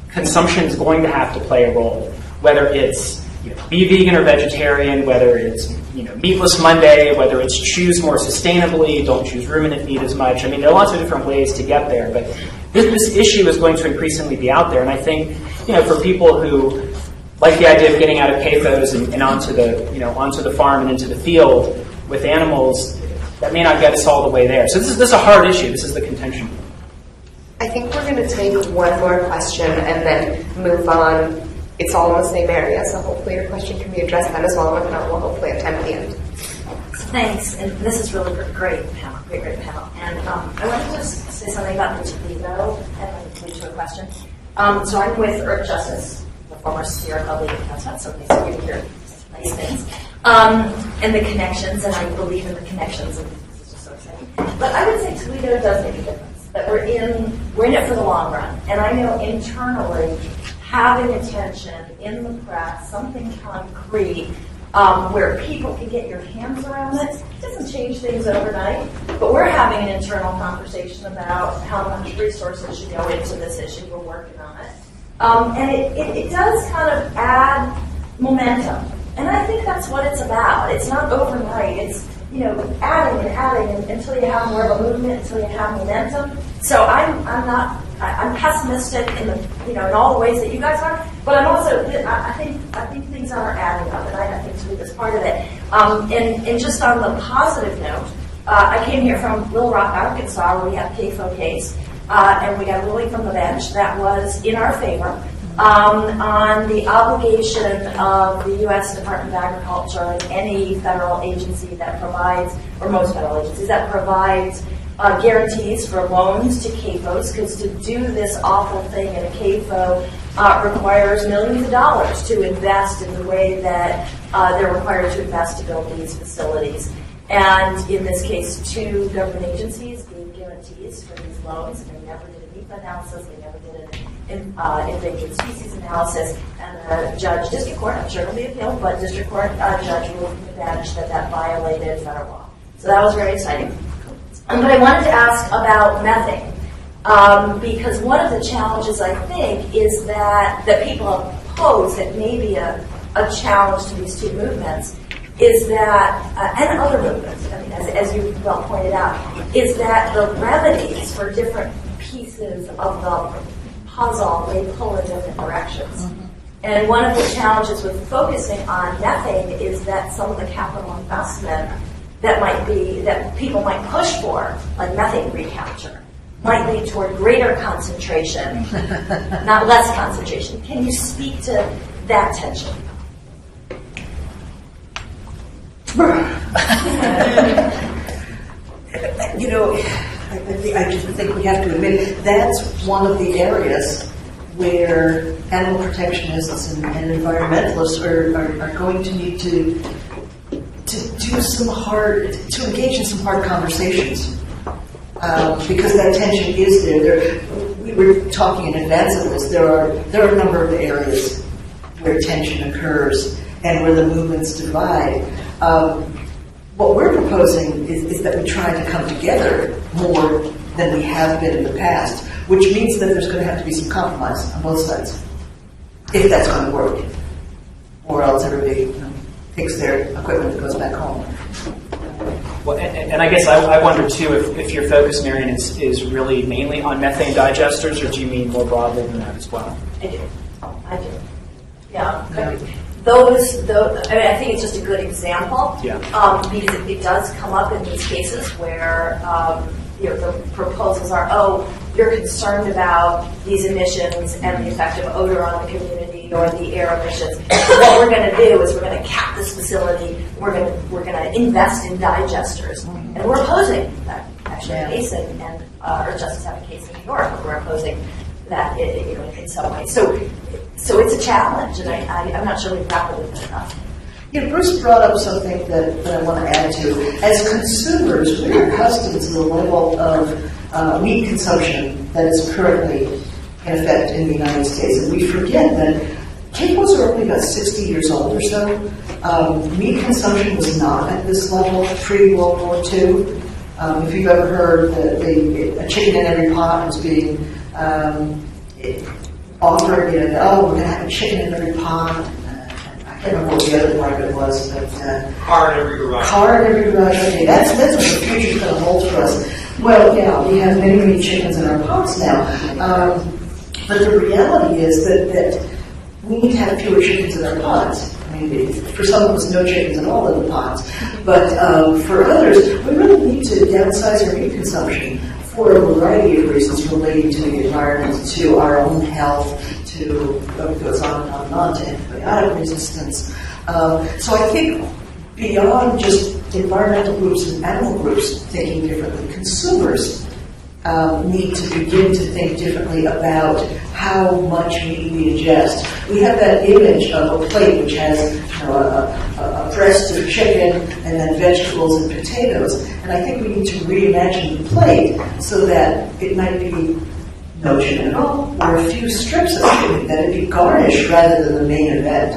consumption is going to have to play a role. Whether it's be vegan or vegetarian, whether it's meatless Monday, whether it's choose more sustainably, don't choose ruminant meat as much. I mean, there are lots of different ways to get there, but this issue is going to increasingly be out there. And I think for people who like the idea of getting out of CAFOs and onto the farm and into the field with animals, that may not get us all the way there. So this is a hard issue. This is the contention. I think we're going to take one more question and then move on. It's all in the same area, so hopefully your question can be addressed then as well. If not, we'll hopefully have time at the end. Thanks, and this is really great panel, great panel. And I want to just say something about the Toledo, and then lead to a question. So I'm with Earth Justice, the former Sierra Club League of Habitat, so it's nice to hear nice things. And the connections, and I believe in the connections, and this is just so exciting. But I would say Toledo does make a difference, that we're in it for the long run. And I know internally, having attention in the press, something concrete, where people can get your hands around it. It doesn't change things overnight, but we're having an internal conversation about how much resources should go into this issue. We're working on it. And it does kind of add momentum. And I think that's what it's about. It's not overnight. It's, adding and adding until you have more of a movement, until you have momentum. So I'm pessimistic in all the ways that you guys are, but I'm also, I think things are adding up, and I think Toledo's part of it. And just on the positive note, I came here from Little Rock, Arkansas, where we have CAFO case, and we got a ruling from the bench that was in our favor on the obligation of the U.S. Department of Agriculture and any federal agency that provides, or most federal agencies that provides guarantees for loans to CAFOs, because to do this awful thing in a CAFO requires millions of dollars to invest in the way that they're required to invest to build these facilities. And in this case, 2 government agencies gave guarantees for these loans. They never did a NEPA analysis. They never did an endangered species analysis. And the judge, district court, I'm sure it'll be appealed, but district court judge ruled from the bench that violated federal law. So that was very exciting. But I wanted to ask about methane, because one of the challenges, I think, is that people pose that may be a challenge to these 2 movements, is that, and other movements, I mean, as you well pointed out, is that the remedies for different pieces of the puzzle may pull in different directions. Mm-hmm. And one of the challenges with focusing on methane is that some of the capital investment that people might push for, like methane recapture, might lead toward greater concentration, not less concentration. Can you speak to that tension? I just think we have to admit that's one of the areas where animal protectionists and environmentalists are going to need to engage in some hard conversations, because that tension is there. We were talking in advance of this. There are a number of areas where tension occurs and where the movements divide. What we're proposing is that we try to come together more than we have been in the past, which means that there's going to have to be some compromise on both sides, if that's going to work, or else everybody takes their equipment and goes back home. Well, and I guess I wonder too if your focus, Marion, is really mainly on methane digesters, or do you mean more broadly than that as well? I do. Yeah. I think it's just a good example. Yeah. Because it does come up in these cases where the proposals are, you're concerned about these emissions and the effect of odor on the community or the air emissions. What we're going to do is we're going to cap this facility. We're going to invest in digesters, and we're opposing that. Actually, a case and or Justice have a case in New York where we're opposing that in some way. So it's a challenge, and I'm not sure we've grappled with it enough. Bruce brought up something that I want to add to. As consumers, we're accustomed to the level of meat consumption that is currently in effect in the United States, and we forget that CAFOs are only about 60 years old or so. Meat consumption was not at this level pre-World War II. If you've ever heard that a chicken in every pot was being offered, we're going to have a chicken in every pot. I can't remember what the other part of it was, but car in every garage. Car in every garage. Okay, that's what the future's going to hold for us. Well, yeah, we have many chickens in our pots now, but the reality is that we need to have fewer chickens in our pots. I mean, for some of us, no chickens at all in the pots, but for others, we really need to downsize our meat consumption for a variety of reasons relating to the environment, to our own health, to it goes on and on, to antibiotic resistance. So I think beyond just environmental groups and animal groups thinking differently, consumers need to begin to think differently about how much meat we ingest. We have that image of a plate which has a breast of chicken and then vegetables and potatoes. And I think we need to reimagine the plate so that it might be no chicken at all, or a few strips of chicken, that it be garnished rather than the main event.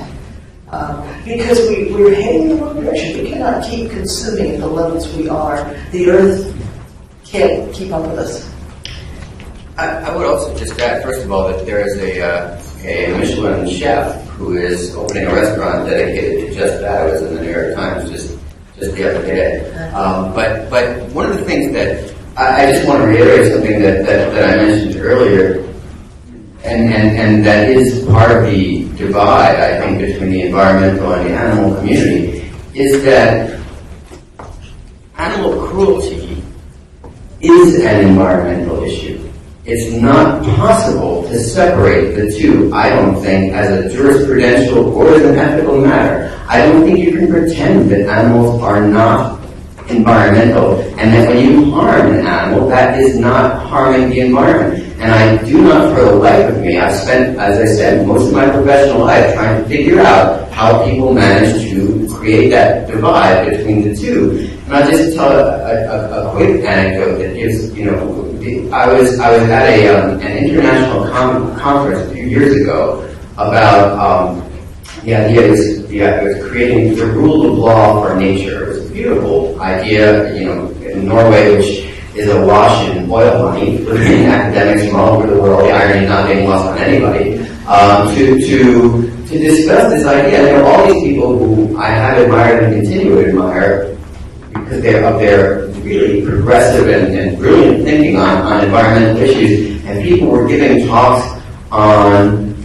Because we're heading in the wrong direction. We cannot keep consuming at the levels we are. The earth can't keep up with us. I would also just add, first of all, that there is a Michelin chef who is opening a restaurant dedicated to just that. It was in the New York Times just the other day. But one of the things that I just want to reiterate something that I mentioned earlier, and that is part of the divide, I think, between the environmental and the animal community, is that animal cruelty is an environmental issue. It's not possible to separate the two, I don't think, as a jurisprudential or as an ethical matter. I don't think you can pretend that animals are not environmental, and that when you harm an animal, that is not harming the environment. And I do not, for the life of me, I've spent, as I said, most of my professional life trying to figure out how people manage to create that divide between the two. And I'll just tell a quick anecdote that gives, I was at an international conference a few years ago about the idea was creating the rule of law for nature. It was a beautiful idea, in Norway, which is awash in oil money, bringing academics from all over the world, the irony not being lost on anybody, to discuss this idea. All these people who I have admired and continue to admire because they're of their really progressive and brilliant thinking on environmental issues, and people were giving talks on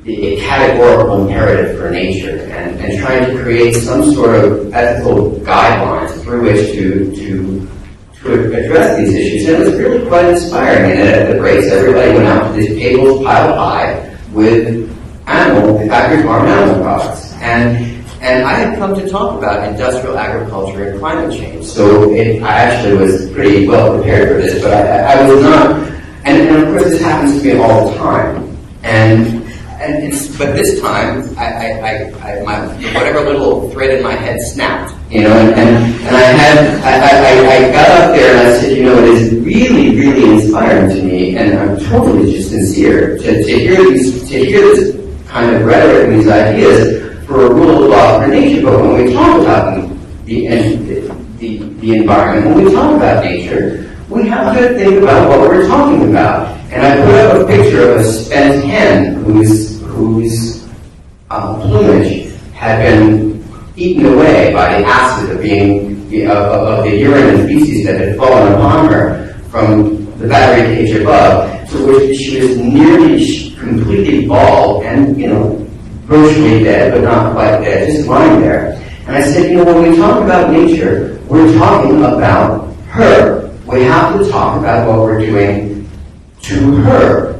the categorical imperative for nature and trying to create some sort of ethical guidelines through which to address these issues. And it was really quite inspiring. And at the breaks, everybody went out to these tables piled high with factory farm animal products. And I had come to talk about industrial agriculture and climate change. So I actually was pretty well prepared for this, but I was not. And of course, this happens to me all the time. But this time, my whatever little thread in my head snapped, and I got up there and I said, it is really, really inspiring to me, and I'm totally just sincere to hear this kind of rhetoric and these ideas for a rule of law for nature. But when we talk about the environment, when we talk about nature, we have to think about what we're talking about. And I put up a picture of a spent hen whose plumage had been eaten away by the acid of the urine and feces that had fallen upon her from the battery cage above, to which she was nearly completely bald and, virtually dead, but not quite dead, just lying there. And I said, when we talk about nature, we're talking about her. We have to talk about what we're doing to her.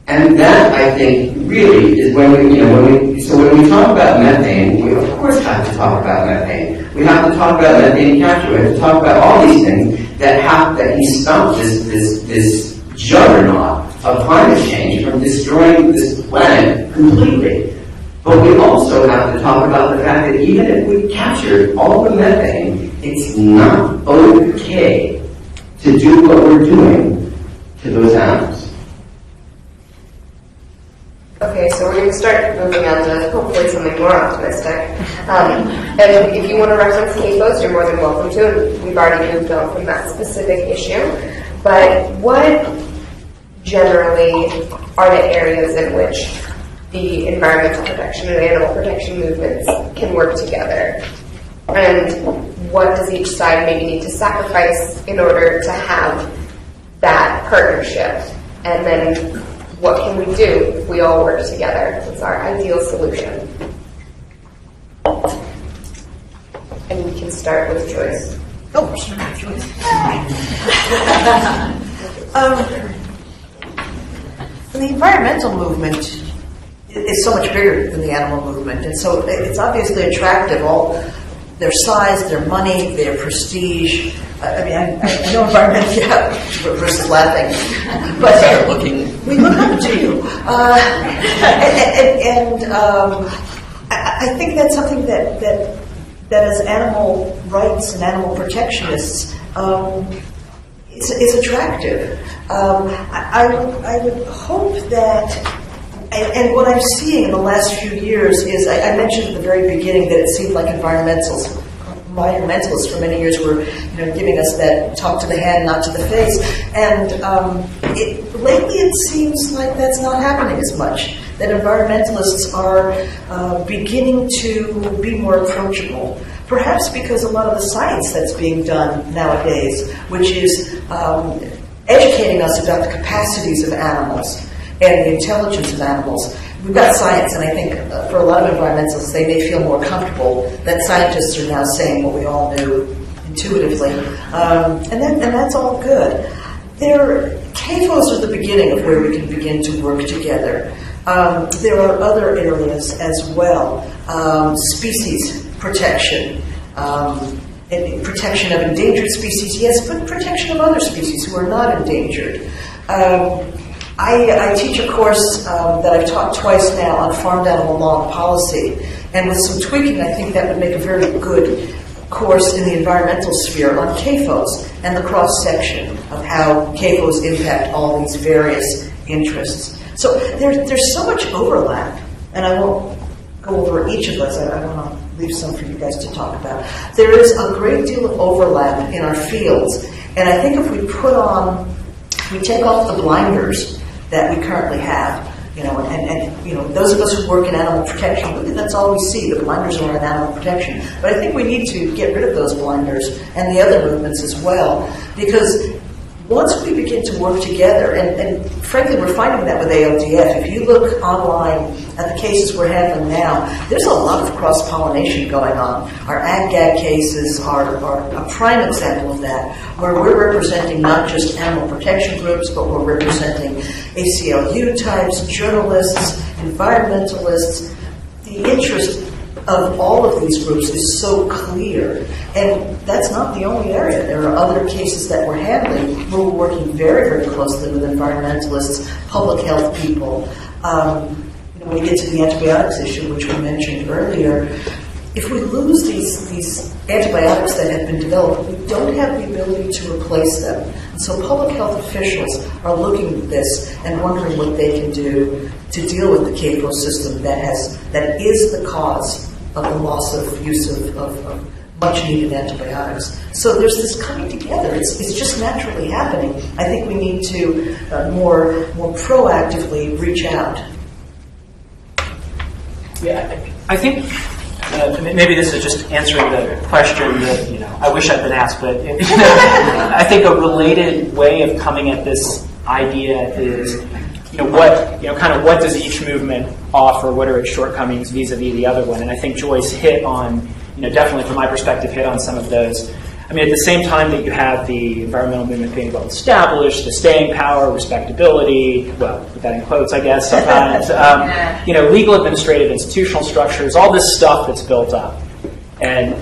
And that, I think, really is when we talk about methane, we of course have to talk about methane. We have to talk about methane capture. We have to talk about all these things that can stop this juggernaut of climate change from destroying this planet completely. But we also have to talk about the fact that even if we captured all the methane, it's not okay to do what we're doing to those animals. Okay, so we're going to start moving on to hopefully something more optimistic. And if you want to reference CAFOs, you're more than welcome to. And we've already moved on from that specific issue. But what generally are the areas in which the environmental protection and animal protection movements can work together? And what does each side maybe need to sacrifice in order to have that partnership? And then what can we do if we all work together? What's our ideal solution? And we can start with Joyce. Oh, sure, Joyce. The environmental movement is so much bigger than the animal movement, and so it's obviously attractive. All their size, their money, their prestige. I know environmental, versus laughing, but we look up to you. I think that's something that as animal rights and animal protectionists is attractive. I would hope that And what I'm seeing in the last few years is, I mentioned at the very beginning that it seemed like environmentalists for many years were giving us that talk to the hand, not to the face. And lately it seems like that's not happening as much, that environmentalists are beginning to be more approachable. Perhaps because a lot of the science that's being done nowadays, which is educating us about the capacities of animals and the intelligence of animals. We've got science, and I think for a lot of environmentalists, they may feel more comfortable that scientists are now saying what we all knew intuitively. And that's all good. CAFOs are the beginning of where we can begin to work together. There are other areas as well. Species protection. Protection of endangered species, yes, but protection of other species who are not endangered. I teach a course that I've taught twice now on farmed animal law and policy, and with some tweaking, I think that would make a very good course in the environmental sphere on CAFOs and the cross-section of how CAFOs impact all these various interests. So there's so much overlap, and I won't go over each of us. I want to leave some for you guys to talk about. There is a great deal of overlap in our fields, and I think if we take off the blinders that we currently have, and those of us who work in animal protection, really that's all we see, the blinders are in animal protection. But I think we need to get rid of those blinders and the other movements as well, because once we begin to work together, and frankly we're finding that with ALDF, if you look online at the cases we're having now, there's a lot of cross-pollination going on. Our ag-gag cases are a prime example of that, where we're representing not just animal protection groups, but we're representing ACLU types, journalists, environmentalists. The interest of all of these groups is so clear. And that's not the only area. There are other cases that we're handling where we're working very, very closely with environmentalists, public health people. When we get to the antibiotics issue, which we mentioned earlier, if we lose these antibiotics that have been developed, we don't have the ability to replace them. And so public health officials are looking at this and wondering what they can do to deal with the CAFO system that is the cause of the loss of use of much-needed antibiotics. So there's this coming together. It's just naturally happening. I think we need to more proactively reach out. Yeah, I think maybe this is just answering the question that I wish I'd been asked, but I think a related way of coming at this idea is what does each movement offer? What are its shortcomings vis-a-vis the other one? And I think Joyce hit on, definitely from my perspective, hit on some of those. I mean, at the same time that you have the environmental movement being well established, the staying power, respectability, well, put that in quotes, I guess, sometimes, legal, administrative, institutional structures, all this stuff that's built up. And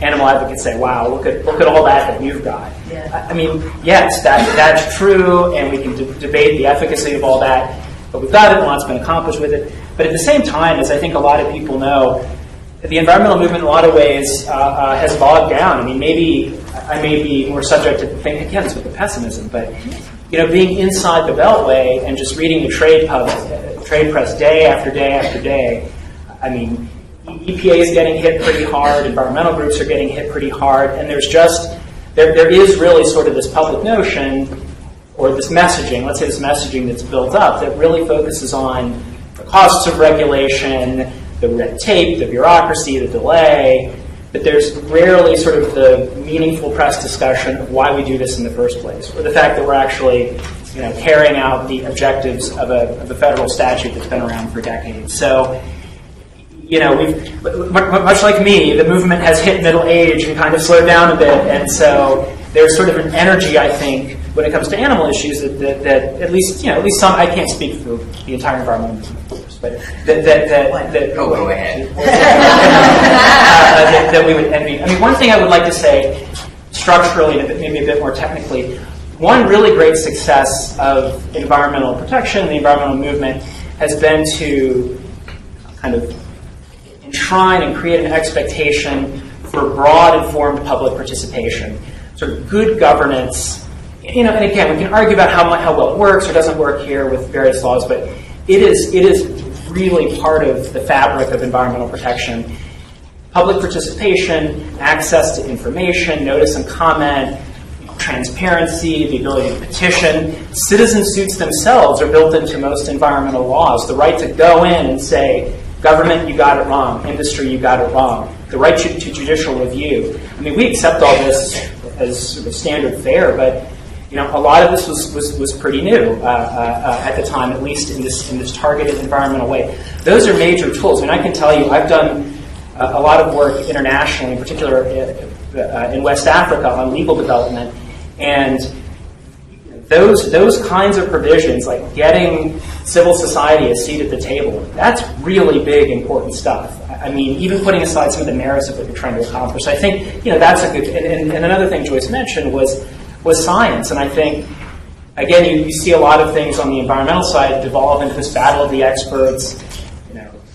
animal advocates say, wow, look at all that you've got. Yeah. I mean, yes, that's true, and we can debate the efficacy of all that, but we've got it, what's been accomplished with it. But at the same time, as I think a lot of people know, the environmental movement in a lot of ways has bogged down. I mean, maybe I may be more subject to thinking, again, it's with the pessimism, but being inside the Beltway and just reading the trade press day after day after day, I mean, EPA is getting hit pretty hard, environmental groups are getting hit pretty hard, and there is really sort of this public notion, or this messaging, let's say this messaging that's built up, that really focuses on the costs of regulation, the red tape, the bureaucracy, the delay, but there's rarely sort of the meaningful press discussion of why we do this in the first place, or the fact that we're actually carrying out the objectives of a federal statute that's been around for decades. So, we've, much like me, the movement has hit middle age and kind of slowed down a bit, and so there's sort of an energy, I think, when it comes to animal issues that at least some, I can't speak for the entire environmental movement, of course, but that go ahead. That we would envy. I mean, one thing I would like to say structurally, and maybe a bit more technically, one really great success of environmental protection, the environmental movement, has been to kind of enshrine and create an expectation for broad, informed public participation, sort of good governance. And again, we can argue about how well it works or doesn't work here with various laws, but it is really part of the fabric of environmental protection. Public participation, access to information, notice and comment, transparency, the ability to petition. Citizen suits themselves are built into most environmental laws. The right to go in and say, government, you got it wrong. Industry, you got it wrong. The right to judicial review. I mean, we accept all this as sort of standard fare, but a lot of this was pretty new at the time, at least in this targeted environmental way. Those are major tools. I mean, I can tell you, I've done a lot of work internationally, in particular in West Africa, on legal development, and those kinds of provisions, like getting civil society a seat at the table, that's really big, important stuff. I mean, even putting aside some of the merits of what you're trying to accomplish, I think that's a good. And another thing Joyce mentioned was science, and I think again you see a lot of things on the environmental side devolve into this battle of the experts.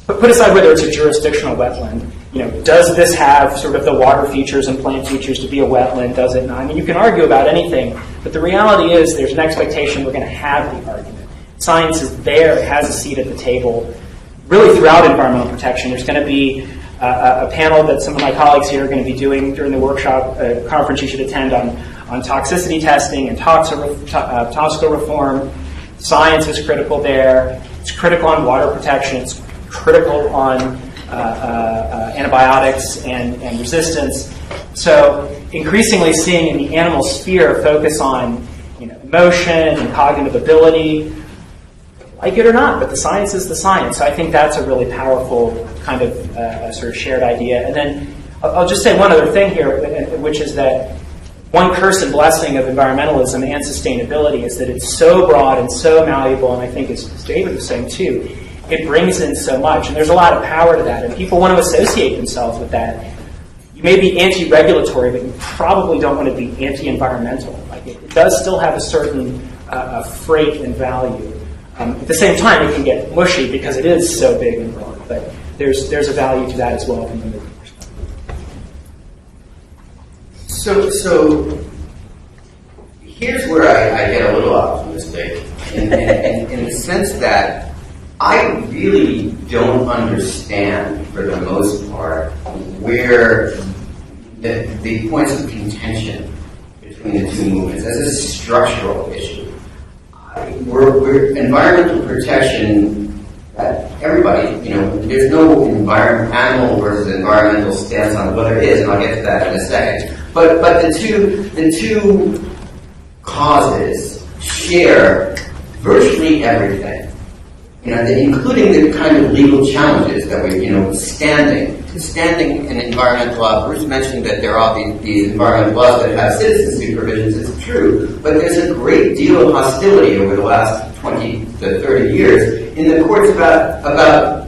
But put aside whether it's a jurisdictional wetland, does this have sort of the water features and plant features to be a wetland? Does it not? I mean, you can argue about anything, but the reality is there's an expectation we're going to have the argument. Science is there; it has a seat at the table. Really, throughout environmental protection, there's going to be a panel that some of my colleagues here are going to be doing during the workshop conference you should attend on toxicity testing and toxical reform. Science is critical there. It's critical on water protection. It's critical on antibiotics and resistance. So increasingly seeing in the animal sphere focus on emotion and cognitive ability, like it or not, but the science is the science. So I think that's a really powerful kind of sort of shared idea. And then I'll just say one other thing here, which is that one curse and blessing of environmentalism and sustainability is that it's so broad and so malleable, and I think as David was saying too, it brings in so much, and there's a lot of power to that, and people want to associate themselves with that. You may be anti-regulatory, but you probably don't want to be anti-environmental. Like it does still have a certain freight and value. At the same time, it can get mushy because it is so big and broad, but there's a value to that as well from the movement perspective. So here's where I get a little optimistic, in the sense that I really don't understand, for the most part, where the points of contention between the two movements as a structural issue. We're environmental protection. Everybody, there's no animal versus environmental stance on whether it is, and I'll get to that in a second. But the two causes share virtually everything. Including the kind of legal challenges that we, standing in environmental law. Bruce mentioned that there are these environmental laws that have citizen supervisions. It's true, but there's a great deal of hostility over the last 20 to 30 years in the courts about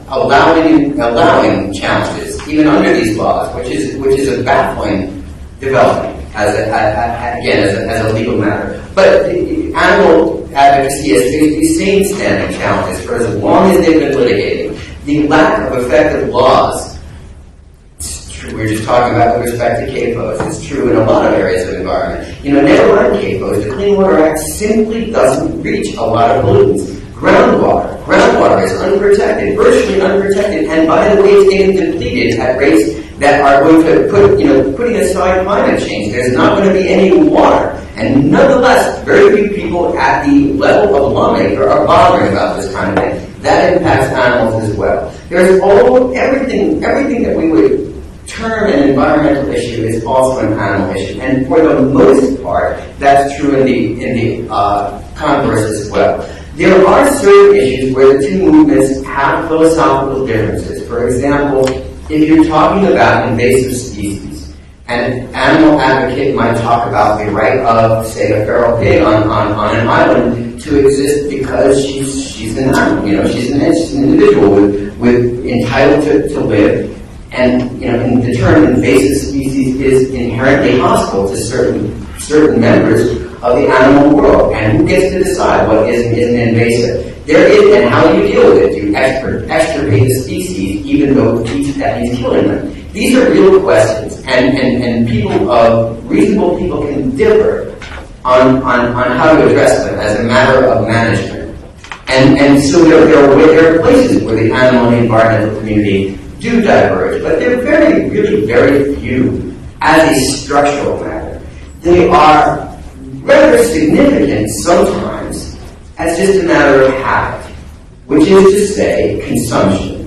allowing challenges even under these laws, which is a baffling development as a legal matter. But animal advocacy has faced these same standing challenges for as long as they've been litigating. The lack of effective laws, it's true, we were just talking about with respect to CAFOs, it's true in a lot of areas of environment. Never mind CAFOs, the Clean Water Act simply doesn't reach a lot of pollutants. Groundwater is unprotected, virtually unprotected, and by the way, it's getting depleted at rates that are going to putting aside climate change. There's not going to be any water. And nonetheless, very few people at the level of lawmaker are bothering about this kind of thing. That impacts animals as well. There's everything that we would term an environmental issue is also an animal issue. And for the most part, that's true in the converse as well. There are certain issues where the two movements have philosophical differences. For example, if you're talking about invasive species, an animal advocate might talk about the right of, say, a feral pig on an island to exist because she's an animal. She's an individual with entitled to live, and in the term invasive species is inherently hostile to certain members of the animal world. And who gets to decide what is and isn't invasive? There is, and how do you deal with it? Do you extirpate the species even though he's killing them? These are real questions, and reasonable people can differ on how to address them as a matter of management. And so there are places where the animal and environmental community do diverge, but they're really very few as a structural matter. They are rather significant sometimes as just a matter of habit, which is to say consumption,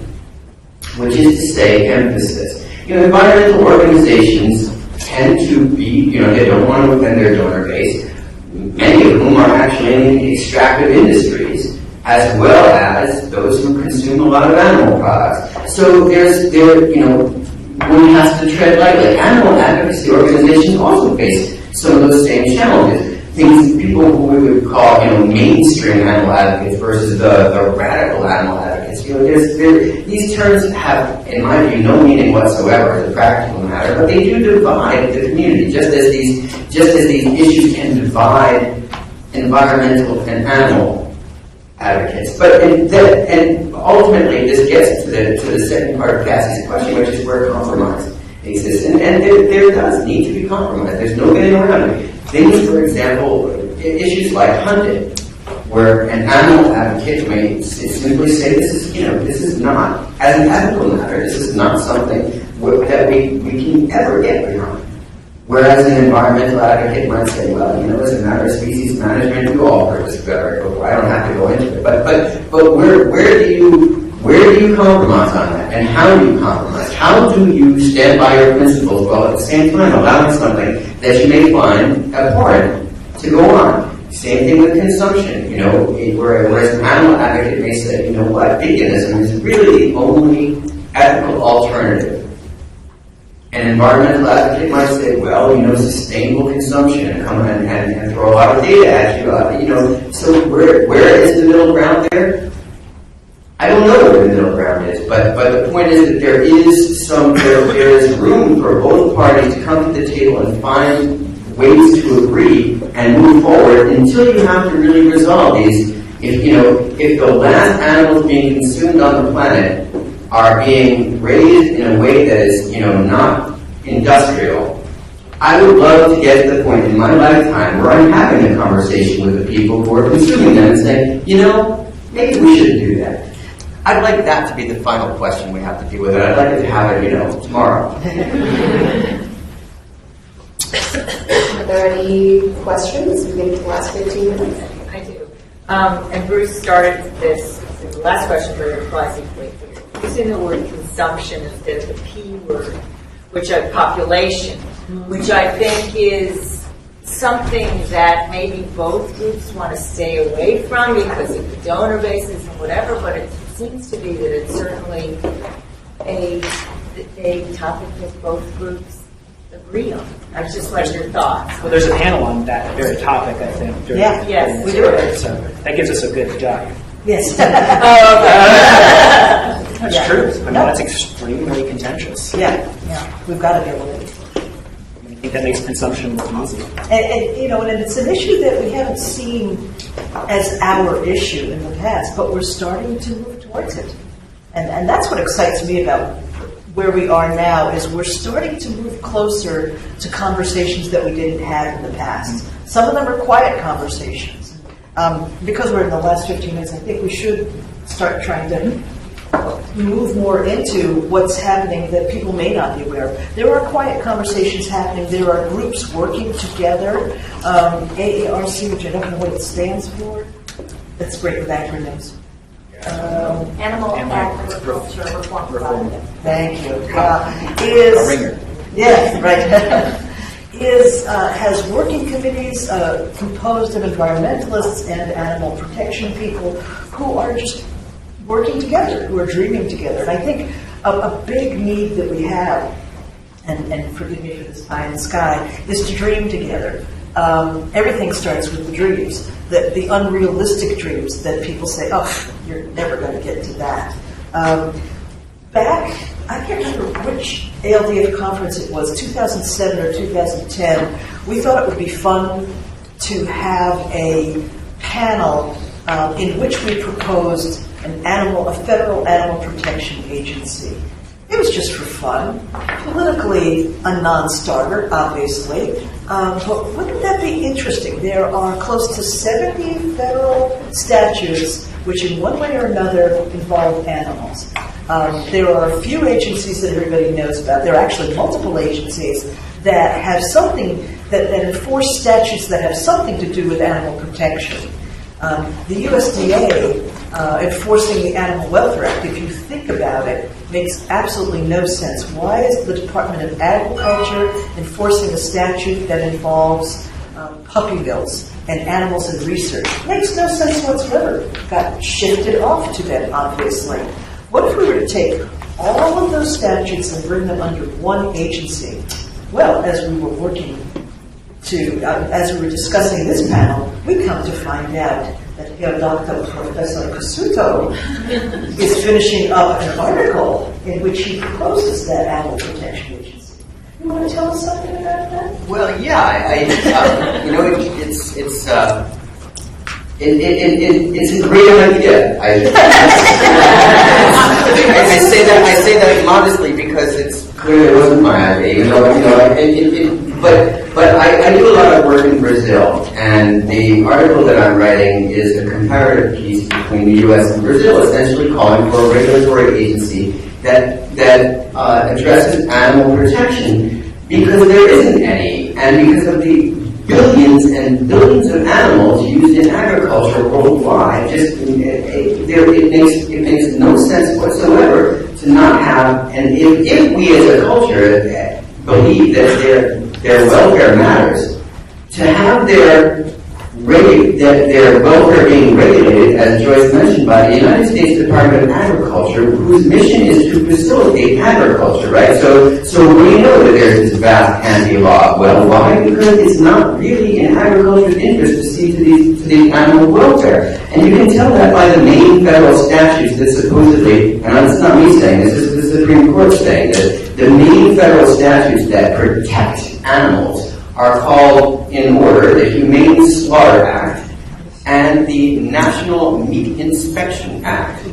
which is to say emphasis. Environmental organizations tend to be, they don't want to offend their donor base, many of whom are actually in the extractive industries, as well as those who consume a lot of animal products. So one has to tread lightly. Animal advocacy organizations also face some of those same challenges. People who we would call, mainstream animal advocates versus the radical animal advocates. These terms have, in my view, no meaning whatsoever as a practical matter, but they do divide the community, just as these issues can divide environmental and animal advocates. But and ultimately, this gets to the second part of Cassie's question, which is where compromise exists, and there does need to be compromise. There's no getting around it. Things, for example, issues like hunting, where an animal advocate may simply say, this is not, as an ethical matter, this is not something that we can ever get behind. Whereas an environmental advocate might say, well, as a matter of species management, we all heard this better. I don't have to go into it. But where do you compromise on that? And how do you compromise? How do you stand by your principles while at the same time allowing something that you may find abhorrent to go on? Same thing with consumption, whereas an animal advocate may say, veganism is really the only ethical alternative. An environmental advocate might say, sustainable consumption and throw a lot of data at you. So where is the middle ground there? I don't know where the middle ground is, but the point is that there is room for both parties to come to the table and find ways to agree and move forward until you have to really resolve these. If the last animals being consumed on the planet are being raised in a way that is, not industrial, I would love to get to the point in my lifetime where I'm having a conversation with the people who are consuming them and saying, maybe we shouldn't do that. I'd like that to be the final question we have to deal with. I'd like to have it, tomorrow. Are there any questions? We get to the last 15 minutes. I do. And Bruce started this, the last question for your classic using the word consumption instead of the P word, which is population, which I think is something that maybe both groups want to stay away from because of the donor bases and whatever, but it seems to be that it's certainly a topic that both groups agree on. I just like your thoughts. Well, there's a panel on that very topic, I think. Yes, we do it. So that gives us a good dive. Yes. That's true. That's extremely contentious. Yeah, we've got to deal with it. I think that makes consumption look easy. And it's an issue that we haven't seen as our issue in the past, but we're starting to move towards it. And that's what excites me about where we are now, is we're starting to move closer to conversations that we didn't have in the past. Some of them are quiet conversations. Because we're in the last 15 minutes, I think we should start trying to move more into what's happening that people may not be aware of. There are quiet conversations happening. There are groups working together. AARC, which I don't know what it stands for. That's great with acronyms. Animal Agriculture Reform Collaborative. Thank you. A ringer. Yes, right. Has working committees composed of environmentalists and animal protection people who are just working together, who are dreaming together. And I think a big need that we have, and forgive me for this pie in the sky, is to dream together. Everything starts with the dreams, the unrealistic dreams that people say, oh, you're never going to get to that. Back, I can't remember which ALDF conference it was, 2007 or 2010, we thought it would be fun to have a panel in which we proposed a federal animal protection agency. It was just for fun. Politically, a non-starter, obviously. But wouldn't that be interesting? There are close to 70 federal statutes which in one way or another involve animals. There are a few agencies that everybody knows about. There are actually multiple agencies that have something, that enforce statutes that have something to do with animal protection. The USDA enforcing the Animal Welfare Act, if you think about it, makes absolutely no sense. Why is the Department of Agriculture enforcing a statute that involves puppy mills and animals in research? Makes no sense whatsoever. Got shifted off to them, obviously. What if we were to take all of those statutes and bring them under one agency? Well, as we were working to, as we were discussing this panel, we come to find out that Dr. Professor Casuto is finishing up an article in which he proposes that animal protection agency. You want to tell us something about that? Well, yeah, you know, it's a great idea. I say that modestly because it's clearly wasn't my idea. But I do a lot of work in Brazil, and the article that I'm writing is a comparative piece between the U.S. and Brazil, essentially calling for a regulatory agency that addresses animal protection, because there isn't any, and because of the billions and billions of animals used in agriculture worldwide. It makes no sense whatsoever to not have, and if we as a culture believe that their welfare matters, to have their welfare being regulated, as Joyce mentioned, by the United States Department of Agriculture, whose mission is to facilitate agriculture, right? So we know that there's this vast anti-law. Well, why? Because it's not really in agriculture's interest to see to the animal welfare. And you can tell that by the main federal statutes that supposedly, and it's not me saying this, is the Supreme Court saying that the main federal statutes that protect animals are called, in order, the Humane Slaughter Act and the National Meat Inspection Act.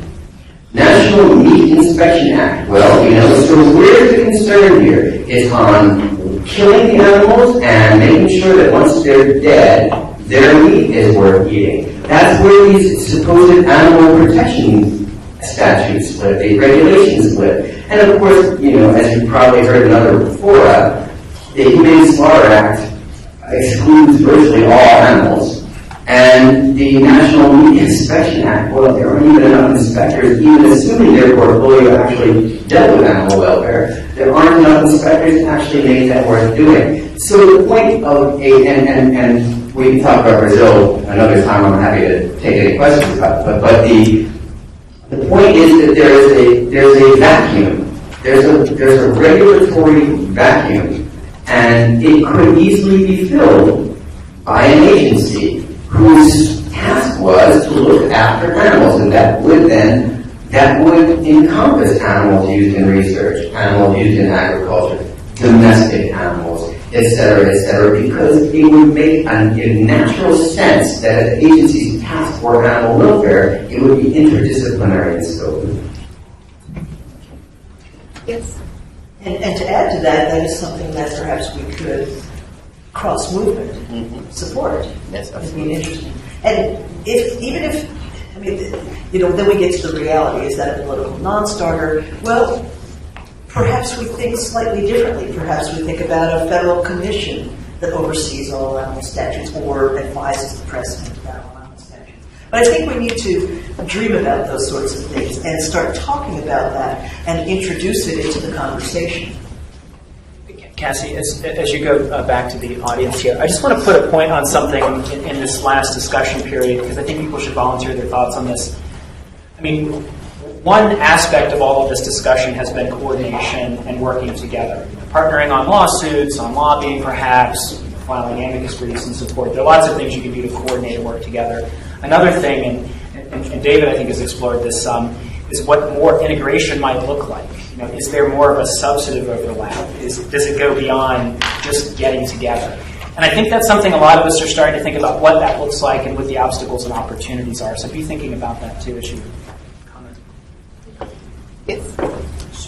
National Meat Inspection Act. Well, so where's the concern here? It's on killing the animals and making sure that once they're dead, their meat is worth eating. That's where these supposed animal protection statutes split, the regulations split. And of course, as you probably heard in other fora, the Humane Slaughter Act excludes virtually all animals. And the National Meat Inspection Act, well, there aren't even enough inspectors, even assuming their portfolio actually dealt with animal welfare, there aren't enough inspectors to actually make that worth doing. So the point of and we can talk about Brazil another time, I'm happy to take any questions about it, but the point is that there's a vacuum. There's a regulatory vacuum. And it could easily be filled by an agency whose task was to look after animals, and that would encompass animals used in research, animals used in agriculture, domestic animals, etc., because it would make in natural sense that an agency's task for animal welfare, it would be interdisciplinary in scope. Yes. And to add to that, that is something that perhaps we could cross-movement support. Yes, It'd be interesting. And then we get to the reality, is that a political non-starter? Well, perhaps we think slightly differently. Perhaps we think about a federal commission that oversees all animal statutes or advises the president about all animal statutes. But I think we need to dream about those sorts of things and start talking about that and introduce it into the conversation. Cassie, as you go back to the audience here, I just want to put a point on something in this last discussion period, because I think people should volunteer their thoughts on this. I mean, one aspect of all of this discussion has been coordination and working together. Partnering on lawsuits, on lobbying perhaps, filing amicus briefs and support. There are lots of things you can do to coordinate and work together. Another thing, and David I think has explored this some, is what more integration might look like. Is there more of a substantive overlap? Does it go beyond just getting together? And I think that's something a lot of us are starting to think about, what that looks like and what the obstacles and opportunities are. So be thinking about that too as you comment. Yes.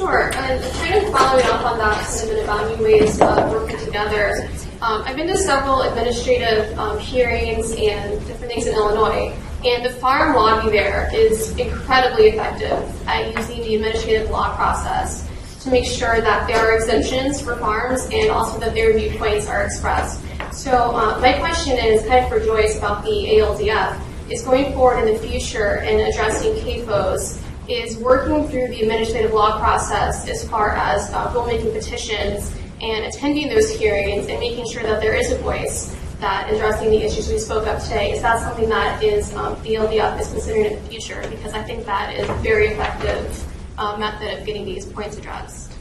Sure, and kind of following up on that sentiment about new ways of working together, I've been to several administrative hearings and different things in Illinois, and the farm lobby there is incredibly effective at using the administrative law process to make sure that there are exemptions for farms and also that their viewpoints are expressed. So my question is kind of for Joyce about the ALDF, is going forward in the future in addressing CAFOs, is working through the administrative law process as far as rulemaking petitions and attending those hearings and making sure that there is a voice that addressing the issues we spoke of today. Is that something that is the LDF is considering in the future? Because I think that is a very effective method of getting these points addressed.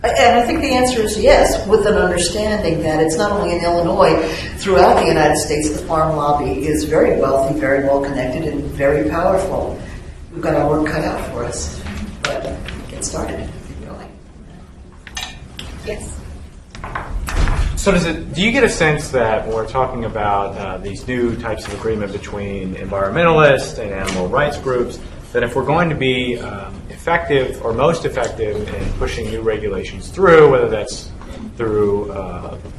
And I think the answer is yes, with an understanding that it's not only in Illinois, throughout the United States, the farm lobby is very wealthy, very well connected, and very powerful. We've got our work cut out for us, but get started. Yes. So do you get a sense that when we're talking about these new types of agreement between environmentalists and animal rights groups, that if we're going to be effective or most effective in pushing new regulations through, whether that's through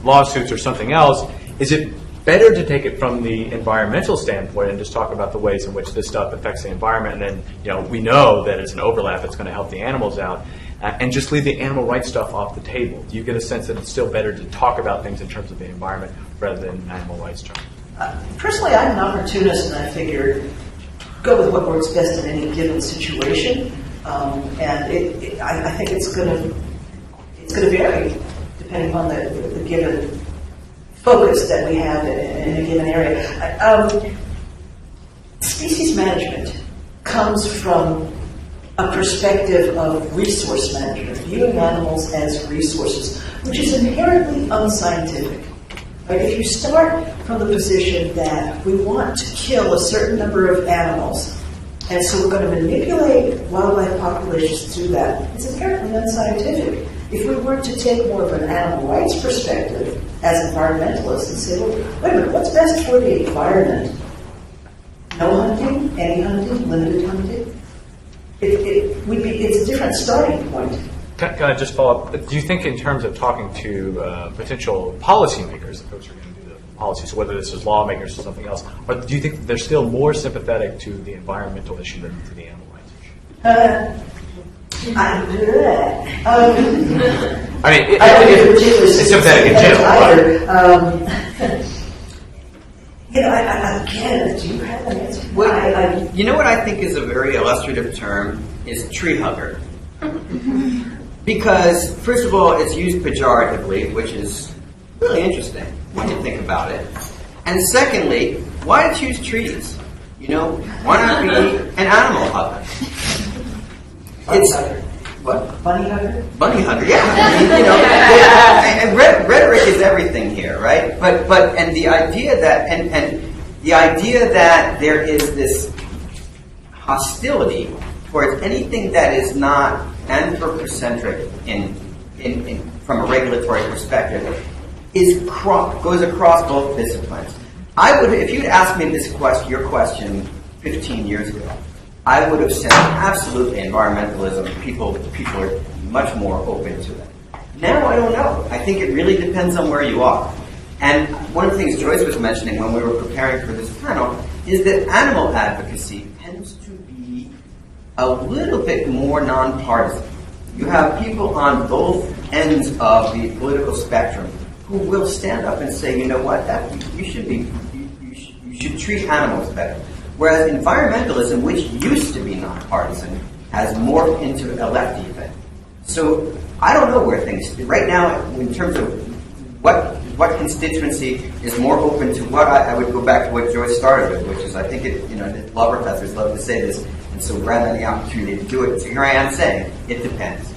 lawsuits or something else, is it better to take it from the environmental standpoint and just talk about the ways in which this stuff affects the environment, and then we know that as an overlap it's going to help the animals out, and just leave the animal rights stuff off the table? Do you get a sense that it's still better to talk about things in terms of the environment rather than animal rights terms? Personally, I'm an opportunist, and I figure go with what works best in any given situation, and I think it's going to vary depending on the given focus that we have in a given area. Species management comes from a perspective of resource management, viewing animals as resources, which is inherently unscientific. Right? If you start from the position that we want to kill a certain number of animals, and so we're going to manipulate wildlife populations to do that, it's inherently unscientific. If we were to take more of an animal rights perspective as environmentalists and say, well, wait a minute, what's best for the environment? No hunting, any hunting, limited hunting? It's a different starting point. Can I just follow up? Do you think in terms of talking to potential policymakers, the folks who are going to do the policies, whether this is lawmakers or something else, or do you think they're still more sympathetic to the environmental issue than to the animal rights issue? I mean, I don't get particularly sympathetic in general. Again, do you have an answer? Well, you know what I think is a very illustrative term is tree hugger. Because, first of all, it's used pejoratively, which is really interesting when you think about it. And secondly, why choose trees? Why not be an animal hugger? What? Bunny hugger? Bunny hugger, yeah. And rhetoric is everything here, right? But the idea that and the idea that there is this hostility towards anything that is not anthropocentric from a regulatory perspective goes across both disciplines. If you'd asked me your question 15 years ago, I would have said absolutely environmentalism. People are much more open to it. Now I don't know. I think it really depends on where you are. And one of the things Joyce was mentioning when we were preparing for this panel is that animal advocacy tends to be a little bit more nonpartisan. You have people on both ends of the political spectrum who will stand up and say, you know what, you should treat animals better. Whereas environmentalism, which used to be nonpartisan, has morphed into a lefty thing. So I don't know where things right now in terms of what constituency is more open to what. I would go back to what Joyce started with, which is I think the law professors love to say this, and so rather than the opportunity to do it, so here I am saying it depends.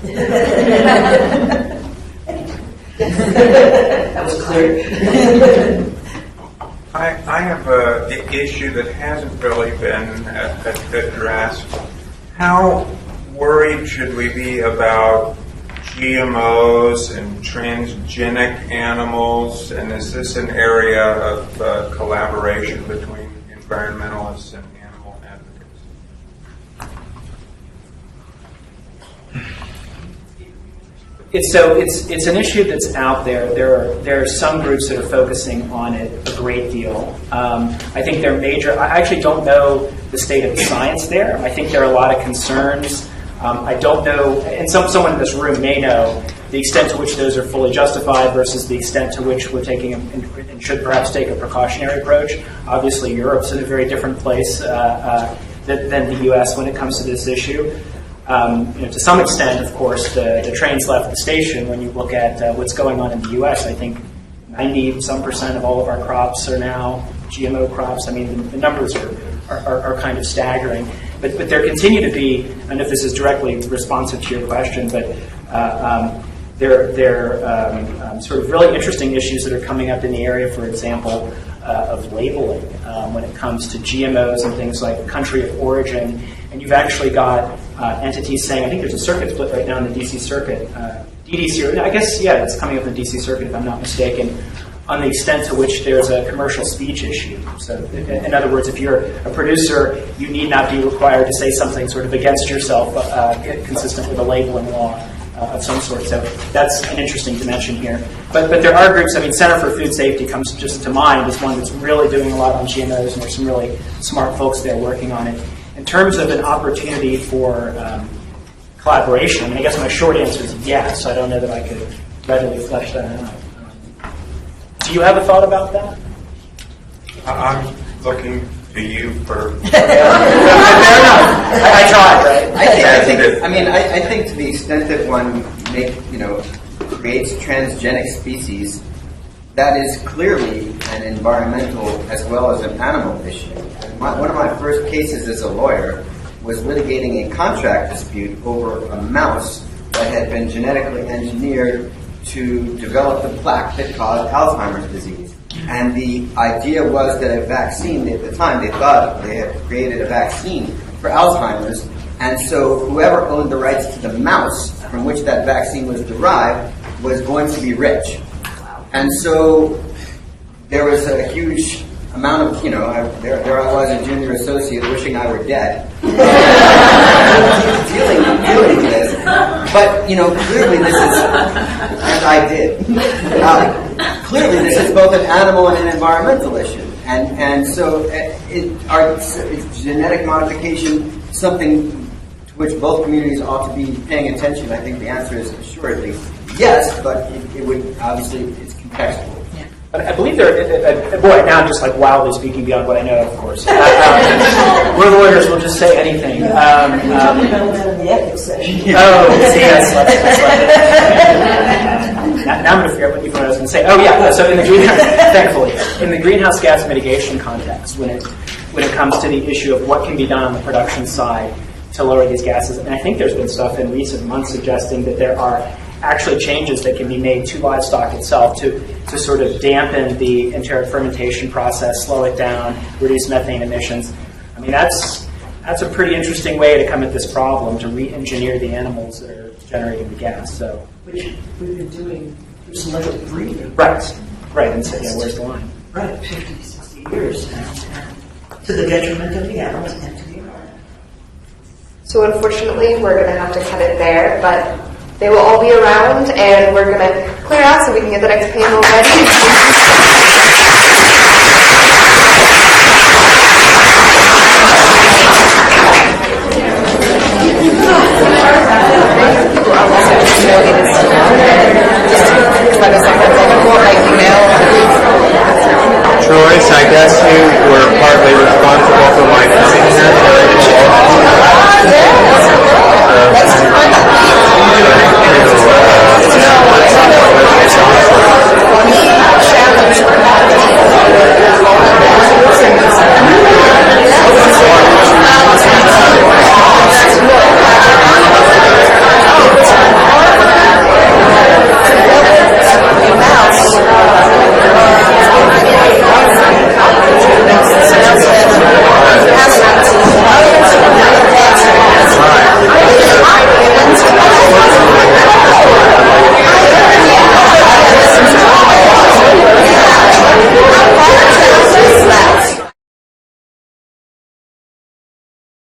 That was clear. I have an issue that hasn't really been addressed. How worried should we be about GMOs and transgenic animals? And is this an area of collaboration between environmentalists and animal advocates? It's an issue that's out there. There are some groups that are focusing on it a great deal. I think they're major. I actually don't know the state of the science there. I think there are a lot of concerns. I don't know, and someone in this room may know the extent to which those are fully justified versus the extent to which we're taking and should perhaps take a precautionary approach. Obviously, Europe's in a very different place than the U.S. when it comes to this issue. To some extent, of course, the trains left the station. When you look at what's going on in the U.S., I think 90% of all of our crops are now GMO crops. I mean, the numbers are kind of staggering. But there continue to be, I don't know if this is directly responsive to your question, but there are sort of really interesting issues that are coming up in the area, for example, of labeling when it comes to GMOs and things like country of origin. And you've actually got entities saying, I think there's a circuit split right now in the DC circuit, DDC, I guess, yeah, it's coming up in the DC circuit if I'm not mistaken, on the extent to which there's a commercial speech issue. So, in other words, if you're a producer, you need not be required to say something sort of against yourself, consistent with a labeling law of some sort. So that's an interesting dimension here. But there are groups, I mean, Center for Food Safety comes just to mind as one that's really doing a lot on GMOs, and there's some really smart folks there working on it. In terms of an opportunity for collaboration, I mean, I guess my short answer is yes. I don't know that I could readily flesh that out. Do you have a thought about that? I'm looking to you for... Fair enough. I tried, right? I think to the extent that one creates transgenic species, that is clearly an environmental as well as an animal issue. One of my first cases as a lawyer was litigating a contract dispute over a mouse that had been genetically engineered to develop the plaque that caused Alzheimer's disease. And the idea was that a vaccine, at the time they thought they had created a vaccine for Alzheimer's, and so whoever owned the rights to the mouse from which that vaccine was derived was going to be rich. And so there was a huge amount of, there I was, a junior associate, wishing I were dead, dealing with this. But, clearly this is, and I did, clearly this is both an animal and an environmental issue. And so is genetic modification something to which both communities ought to be paying attention? I think the answer is assuredly yes, but it would, obviously, it's contextual. But I believe boy, now I'm just like wildly speaking beyond what I know, of course. We're lawyers, we'll just say anything. Talking about that in the ethics session. Yes, now I'm going to forget what I was going to say. Oh, yeah, so thankfully, in the greenhouse gas mitigation context, when it comes to the issue of what can be done on the production side to lower these gases, and I think there's been stuff in recent months suggesting that there are actually changes that can be made to livestock itself to sort of dampen the enteric fermentation process, slow it down, reduce methane emissions. I mean, that's a pretty interesting way to come at this problem, to re-engineer the animals that are generating the gas. So, which we've been doing through selective breeding. Right. And so, where's the line? Right, 50, 60 years now, to the detriment of the animals and to the environment. So unfortunately, we're going to have to cut it there, but they will all be around, and we're going to clear out so we can get the next panel ready.